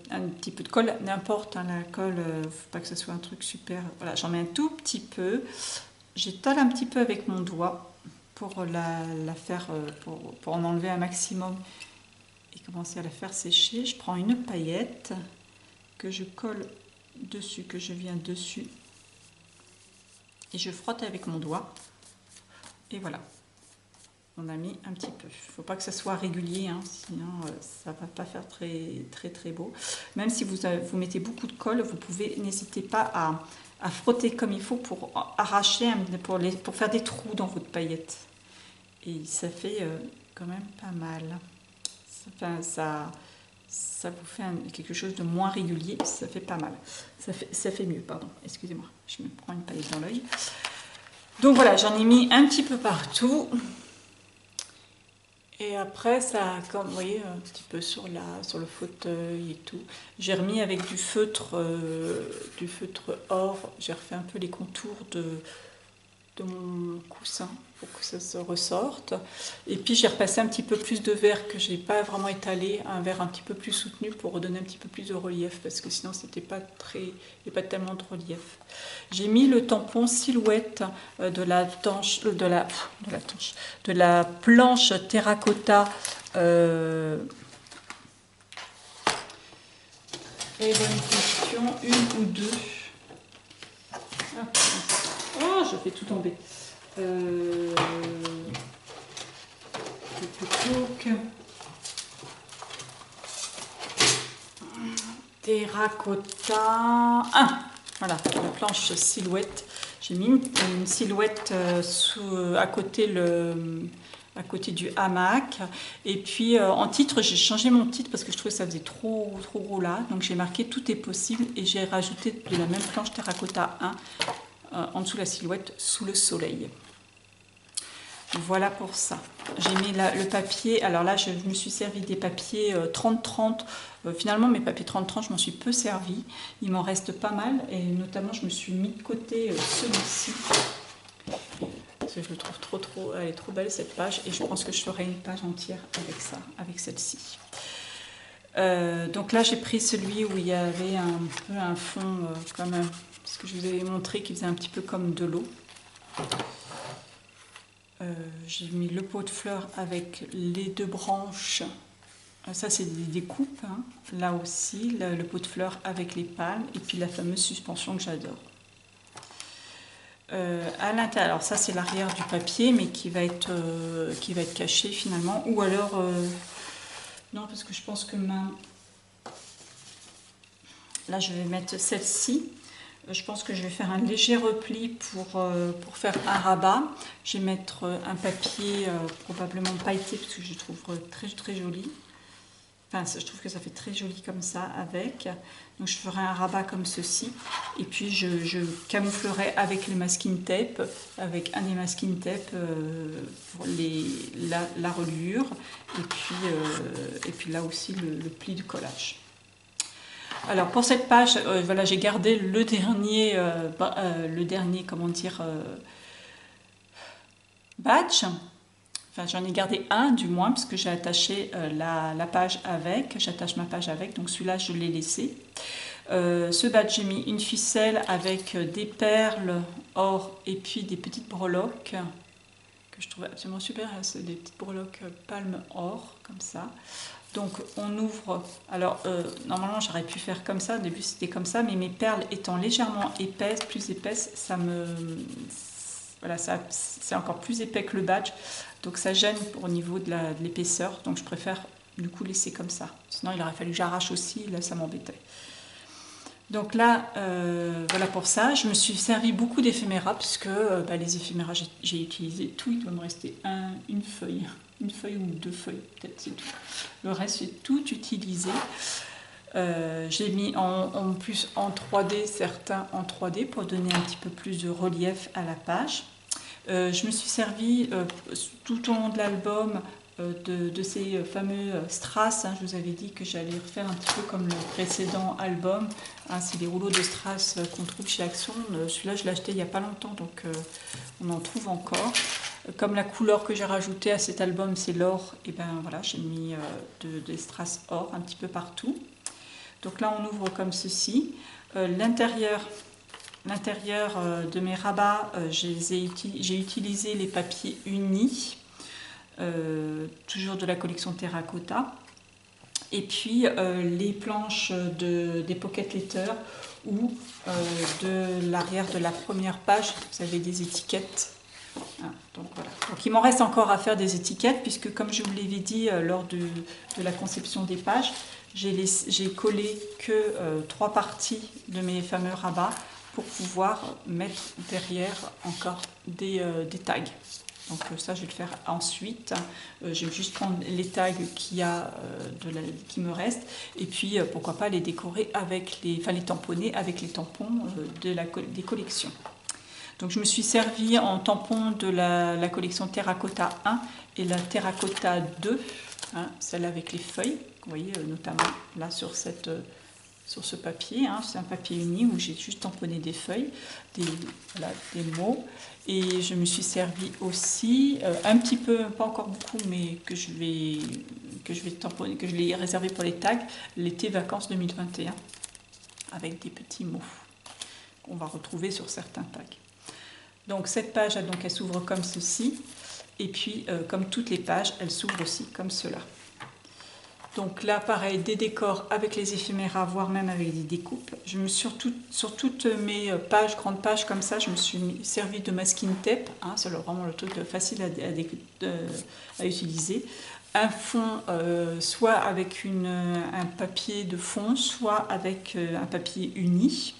Speaker 1: Un petit peu de colle, n'importe hein, la colle. Faut pas que ce soit un truc super. Voilà, j'en mets un tout petit peu. J'étale un petit peu avec mon doigt pour la faire, pour en enlever un maximum et commencer à la faire sécher. Je prends une paillette que je colle dessus, que je viens dessus et je frotte avec mon doigt. Et voilà, on a mis un petit peu. Il ne faut pas que ça soit régulier, hein, sinon ça ne va pas faire très beau. Même si vous mettez beaucoup de colle, vous pouvez, n'hésitez pas à frotter comme il faut pour arracher, pour faire des trous dans votre paillette. Et ça fait quand même pas mal. Ça vous fait quelque chose de moins régulier, ça fait pas mal. Ça fait mieux, pardon. Excusez-moi, je me prends une paillette dans l'œil. Donc voilà, j'en ai mis un petit peu partout. Et après, ça, comme vous voyez, un petit peu sur le fauteuil et tout. J'ai remis avec du feutre or. J'ai refait un peu les contours de mon coussin pour que ça se ressorte. Et puis j'ai repassé un petit peu plus de verre que j'ai pas vraiment étalé, un verre un petit peu plus soutenu pour redonner un petit peu plus de relief parce que sinon c'était pas très, il n'y a pas tellement de relief. J'ai mis le tampon silhouette de la planche terracotta. Et bonne question, une ou deux. Oh, je fais tout tomber. Terracotta 1. Voilà, la planche silhouette. J'ai mis une silhouette à côté du hamac. Et puis en titre, j'ai changé mon titre parce que je trouvais que ça faisait trop gros là. Donc j'ai marqué tout est possible et j'ai rajouté de la même planche terracotta 1 en dessous de la silhouette sous le soleil. Voilà pour ça. J'ai mis le papier. Alors là, je me suis servi des papiers 30-30. Finalement, mes papiers 30-30, je m'en suis peu servi. Il m'en reste pas mal. Et notamment, je me suis mis de côté celui-ci. Parce que je le trouve trop... Elle est trop belle, cette page. Et je pense que je ferai une page entière avec ça, avec celle-ci. Donc là, j'ai pris celui où il y avait un peu un fond comme... Parce que je vous avais montré qu'il faisait un petit peu comme de l'eau. J'ai mis le pot de fleurs avec les deux branches. Ça, c'est des coupes. Hein. Là aussi, le pot de fleurs avec les palmes. Et puis la fameuse suspension que j'adore. À l'intérieur, alors ça, c'est l'arrière du papier, mais qui va être caché finalement. Ou alors... non, parce que je pense que là, je vais mettre celle-ci. Je pense que je vais faire un léger repli pour faire un rabat. Je vais mettre un papier probablement pailleté parce que je trouve très joli. Enfin, je trouve que ça fait très joli comme ça avec. Donc je ferai un rabat comme ceci. Et puis je camouflerai avec le masking tape, avec un des masking tape pour la reliure. Et puis là aussi le pli du collage. Alors pour cette page, voilà, j'ai gardé le dernier, comment dire, batch. Enfin, j'en ai gardé un du moins, parce que j'ai attaché la page avec, j'attache ma page avec, donc celui-là je l'ai laissé. Ce badge, j'ai mis une ficelle avec des perles or et puis des petites breloques que je trouvais absolument super, c'est des petites breloques palme or, comme ça. Donc on ouvre, alors normalement j'aurais pu faire comme ça, au début c'était comme ça, mais mes perles étant légèrement épaisses, plus épaisses, voilà, c'est encore plus épais que le badge, donc ça gêne au niveau de l'épaisseur, donc je préfère du coup laisser comme ça. Sinon il aurait fallu que j'arrache aussi, là ça m'embêtait. Donc là, voilà pour ça. Je me suis servi beaucoup d'éphéméras, puisque les éphéméras, j'ai utilisé tout. Il doit me rester une feuille ou deux feuilles, peut-être c'est tout. Le reste, j'ai tout utilisé. J'ai mis en plus en 3D, certains en 3D, pour donner un petit peu plus de relief à la page. Je me suis servi tout au long de l'album de ces fameux strass. Je vous avais dit que j'allais refaire un petit peu comme le précédent album. C'est des rouleaux de strass qu'on trouve chez Action. Celui-là, je l'ai acheté il n'y a pas longtemps, donc on en trouve encore. Comme la couleur que j'ai rajoutée à cet album, c'est l'or, et ben voilà, j'ai mis des strass or un petit peu partout. Donc là, on ouvre comme ceci. L'intérieur de mes rabats, j'ai utilisé les papiers unis. Toujours de la collection Terracotta, et puis les planches des pocket letters ou de l'arrière de la première page, vous avez des étiquettes. Donc voilà. Donc il m'en reste encore à faire des étiquettes, puisque comme je vous l'avais dit lors de la conception des pages, j'ai collé que 3 parties de mes fameux rabats pour pouvoir mettre derrière encore des tags. Donc ça, je vais le faire ensuite. Je vais juste prendre les tags qui me restent, et puis pourquoi pas les décorer avec les tamponner avec les tampons des collections. Donc je me suis servi en tampon de la collection Terracotta 1 et la Terracotta 2, celle avec les feuilles, vous voyez notamment là sur ce papier, c'est un papier uni où j'ai juste tamponné des feuilles, des mots. Et je me suis servi aussi un petit peu, pas encore beaucoup, mais que je vais tamponner, que je l'ai réservé pour les tags, l'été vacances 2021, avec des petits mots qu'on va retrouver sur certains tags. Donc cette page, elle s'ouvre comme ceci, et puis comme toutes les pages, elle s'ouvre aussi comme cela. Donc là, pareil, des décors avec les éphéméras, voire même avec des découpes. Sur toutes mes pages, grandes pages comme ça, je me suis servi de masking tape. C'est vraiment le truc facile à utiliser. Un fond, soit avec un papier de fond, soit avec un papier uni.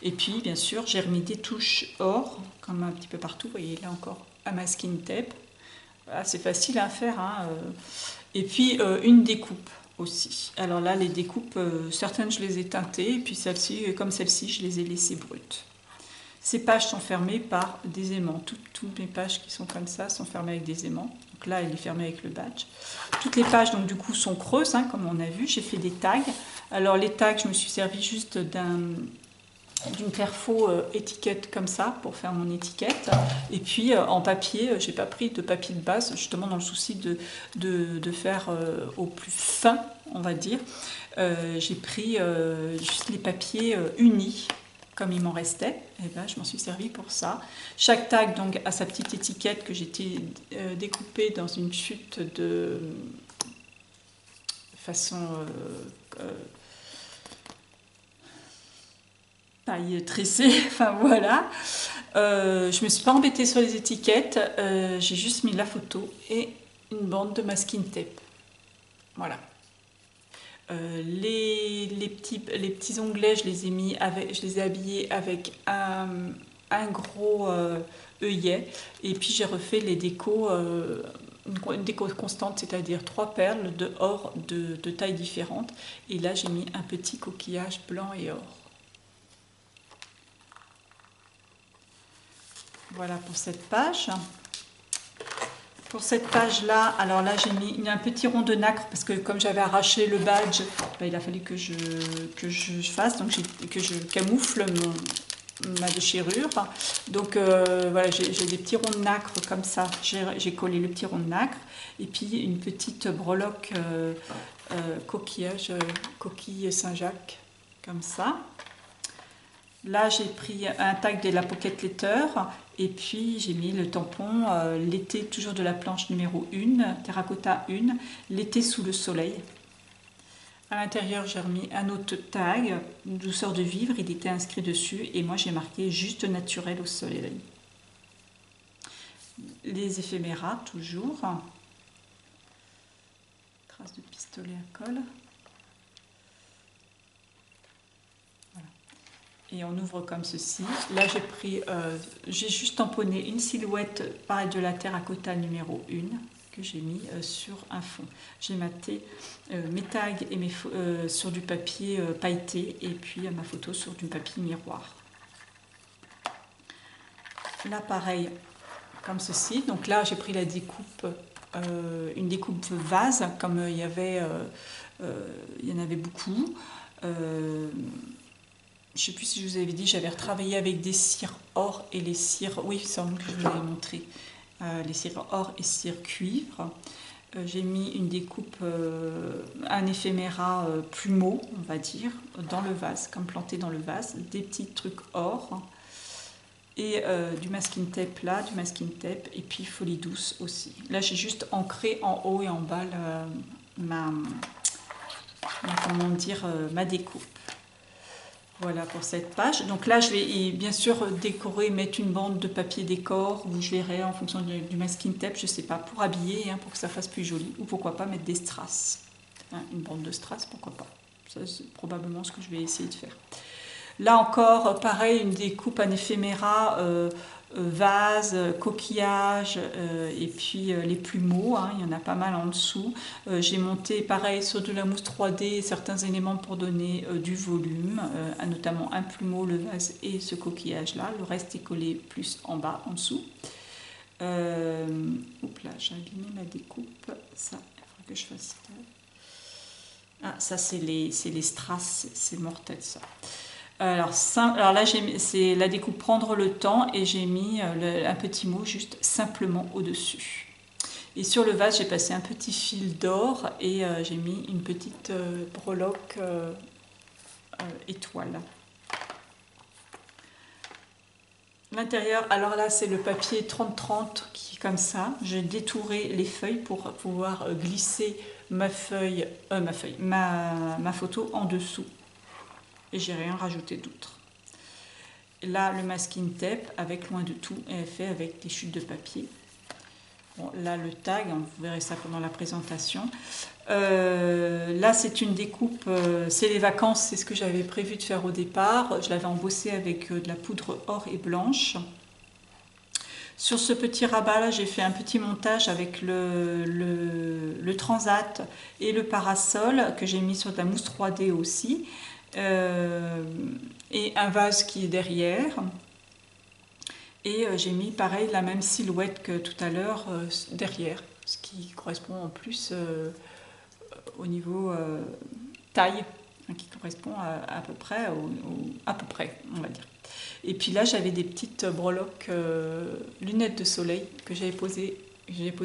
Speaker 1: Et puis, bien sûr, j'ai remis des touches or, comme un petit peu partout. Vous voyez, là encore, un masking tape. Voilà, c'est facile à faire. Et puis une découpe aussi. Alors là, les découpes, certaines je les ai teintées, et puis celle-ci, comme celle-ci, je les ai laissées brutes. Ces pages sont fermées par des aimants. Toutes mes pages qui sont comme ça sont fermées avec des aimants. Donc là, elle est fermée avec le badge. Toutes les pages, donc du coup, sont creuses, comme on a vu. J'ai fait des tags. Alors les tags, je me suis servi juste d'une Terfo étiquette comme ça pour faire mon étiquette, et puis en papier, j'ai pas pris de papier de base, justement dans le souci de faire au plus fin, on va dire. J'ai pris juste les papiers unis, comme il m'en restait, et ben je m'en suis servi pour ça. Chaque tag donc a sa petite étiquette que j'ai découpée dans une chute de façon taille tressée, enfin voilà. Je me suis pas embêtée sur les étiquettes, j'ai juste mis la photo et une bande de masking tape. Voilà. Les petits onglets, je les ai habillés avec un gros œillet, et puis j'ai refait les décos une déco constante, c'est-à-dire 3 perles de or de tailles différentes. Et là, j'ai mis un petit coquillage blanc et or. Voilà pour cette page. Pour cette page-là, alors là, j'ai mis un petit rond de nacre parce que comme j'avais arraché le badge, il a fallu que je fasse, donc que je camoufle ma déchirure. Donc voilà, j'ai des petits ronds de nacre comme ça. J'ai collé le petit rond de nacre et puis une petite breloque coquille Saint-Jacques comme ça. Là, j'ai pris un tag de la Pocket Letter et puis j'ai mis le tampon l'été, toujours de la planche numéro 1, terracotta 1, l'été sous le soleil. À l'intérieur, j'ai remis un autre tag, douceur de vivre, il était inscrit dessus et moi j'ai marqué juste naturel au soleil. Les éphéméras, toujours. Trace de pistolet à colle. Et on ouvre comme ceci. Là, j'ai juste tamponné une silhouette pareil de la terracotta numéro 1 que j'ai mis sur un fond. J'ai maté mes tags et sur du papier pailleté et puis ma photo sur du papier miroir. Là, pareil, comme ceci. Donc là, j'ai pris la découpe, une découpe vase, comme il y en avait beaucoup. Je ne sais plus si je vous avais dit, j'avais retravaillé avec des cires or et les cires, oui, c'est en que je vous avais montré, les cires or et cires cuivre. J'ai mis une découpe, un éphéméra plumeau, on va dire, dans le vase, comme planté dans le vase, des petits trucs or, et du masking tape là, du masking tape, et puis folie douce aussi. Là, j'ai juste ancré en haut et en bas ma découpe. Voilà pour cette page. Donc là, je vais bien sûr décorer, mettre une bande de papier décor, ou je verrai en fonction du masking tape, je ne sais pas, pour habiller, pour que ça fasse plus joli. Ou pourquoi pas mettre des strass. Une bande de strass, pourquoi pas. Ça, c'est probablement ce que je vais essayer de faire. Là encore, pareil, une découpe en éphéméra, vase, coquillage, et puis les plumeaux, il y en a pas mal en dessous. J'ai monté pareil sur de la mousse 3D certains éléments pour donner du volume, notamment un plumeau, le vase et ce coquillage là. Le reste est collé plus en bas, en dessous. Oups là, j'ai abîmé ma découpe. Ça, il faudra que je fasse ça. Ah, ça c'est les strass, c'est mortel ça. Alors là, c'est la découpe prendre le temps et j'ai mis un petit mot juste simplement au-dessus. Et sur le vase, j'ai passé un petit fil d'or et j'ai mis une petite breloque étoile. L'intérieur, alors là, c'est le papier 30-30 qui est comme ça. J'ai détouré les feuilles pour pouvoir glisser ma photo en dessous. Et j'ai rien rajouté d'autre. Là, le masking tape avec loin de tout est fait avec des chutes de papier. Bon, là, le tag, vous verrez ça pendant la présentation. Là, c'est une découpe, c'est les vacances, c'est ce que j'avais prévu de faire au départ. Je l'avais embossé avec de la poudre or et blanche. Sur ce petit rabat-là, j'ai fait un petit montage avec le transat et le parasol que j'ai mis sur de la mousse 3D aussi. Et un vase qui est derrière et j'ai mis pareil la même silhouette que tout à l'heure derrière, ce qui correspond en plus au niveau taille, qui correspond à peu près on va dire. Et puis là j'avais des petites breloques lunettes de soleil que j'avais posées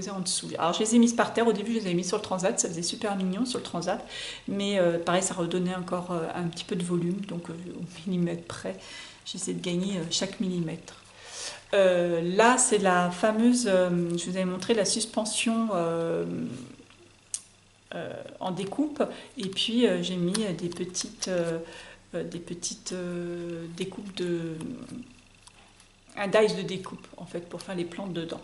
Speaker 1: en dessous. Alors je les ai mises par terre, au début je les avais mis sur le transat, ça faisait super mignon sur le transat, mais pareil ça redonnait encore un petit peu de volume, donc au millimètre près, j'essaie de gagner chaque millimètre. Là c'est la fameuse, je vous avais montré la suspension en découpe, et puis j'ai mis des petites découpes un dice de découpe en fait pour faire les plantes dedans.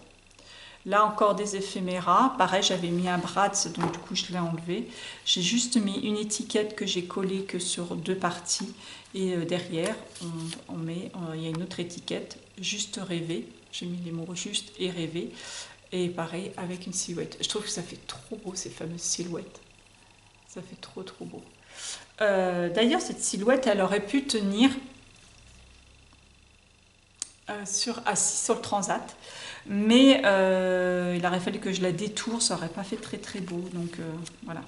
Speaker 1: Là encore des éphéméras, pareil j'avais mis un Bratz, donc du coup je l'ai enlevé. J'ai juste mis une étiquette que j'ai collée que sur 2 parties et derrière il y a une autre étiquette, juste rêver. J'ai mis les mots juste et rêver. Et pareil avec une silhouette. Je trouve que ça fait trop beau ces fameuses silhouettes. Ça fait trop trop beau. D'ailleurs cette silhouette elle aurait pu tenir assis sur le transat. Mais il aurait fallu que je la détourne, ça aurait pas fait très très beau. Donc voilà.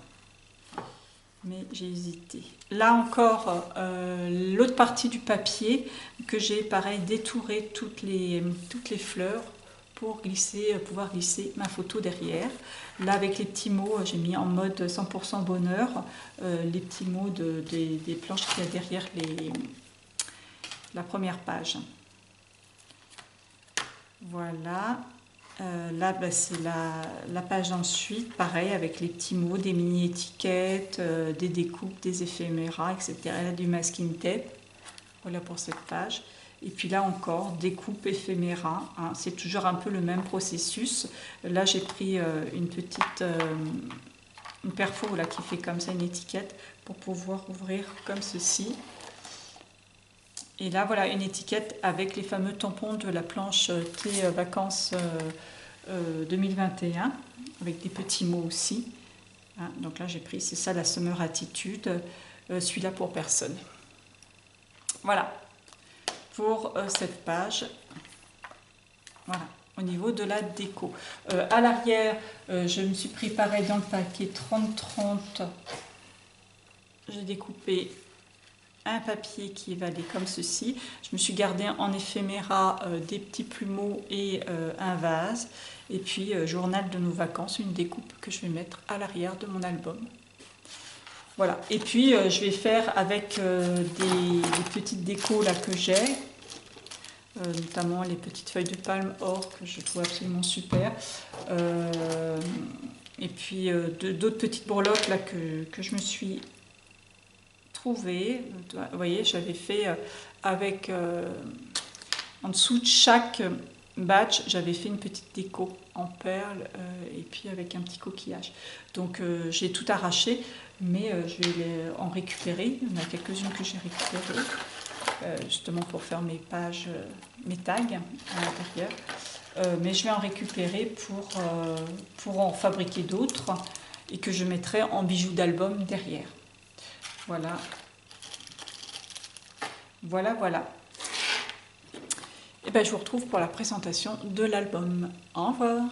Speaker 1: Mais j'ai hésité. Là encore, l'autre partie du papier que j'ai pareil détouré toutes les fleurs pour pouvoir glisser ma photo derrière. Là avec les petits mots, j'ai mis en mode 100% bonheur les petits mots des planches qu'il y a derrière la première page. Voilà. Là, bah, c'est la page ensuite, pareil, avec les petits mots, des mini-étiquettes, des découpes, des éphéméras, etc. Là, du masking tape. Voilà pour cette page. Et puis là encore, découpe éphéméra. Hein. C'est toujours un peu le même processus. Là, j'ai pris une petite une perfo là, qui fait comme ça une étiquette pour pouvoir ouvrir comme ceci. Et là, voilà une étiquette avec les fameux tampons de la planche thé vacances 2021, avec des petits mots aussi. Hein, donc là, j'ai pris, c'est ça la Summer Attitude, celui-là pour personne. Voilà, pour cette page. Voilà, au niveau de la déco. À l'arrière, je me suis pris pareil dans le paquet 30-30. J'ai découpé un papier qui va aller comme ceci. Je me suis gardé en éphéméra des petits plumeaux et un vase. Et puis journal de nos vacances, une découpe que je vais mettre à l'arrière de mon album. Voilà. Et puis je vais faire avec des petites décos là que j'ai. Notamment les petites feuilles de palme or que je trouve absolument super. Et puis d'autres petites breloques là que je me suis trouvé. Vous voyez, j'avais fait avec en dessous de chaque batch, j'avais fait une petite déco en perles et puis avec un petit coquillage. Donc j'ai tout arraché, mais je vais en récupérer. Il y en a quelques-unes que j'ai récupérées justement pour faire mes pages, mes tags à l'intérieur. Mais je vais en récupérer pour en fabriquer d'autres et que je mettrai en bijoux d'album derrière. Voilà. Voilà, voilà. Et bien, je vous retrouve pour la présentation de l'album. Au revoir.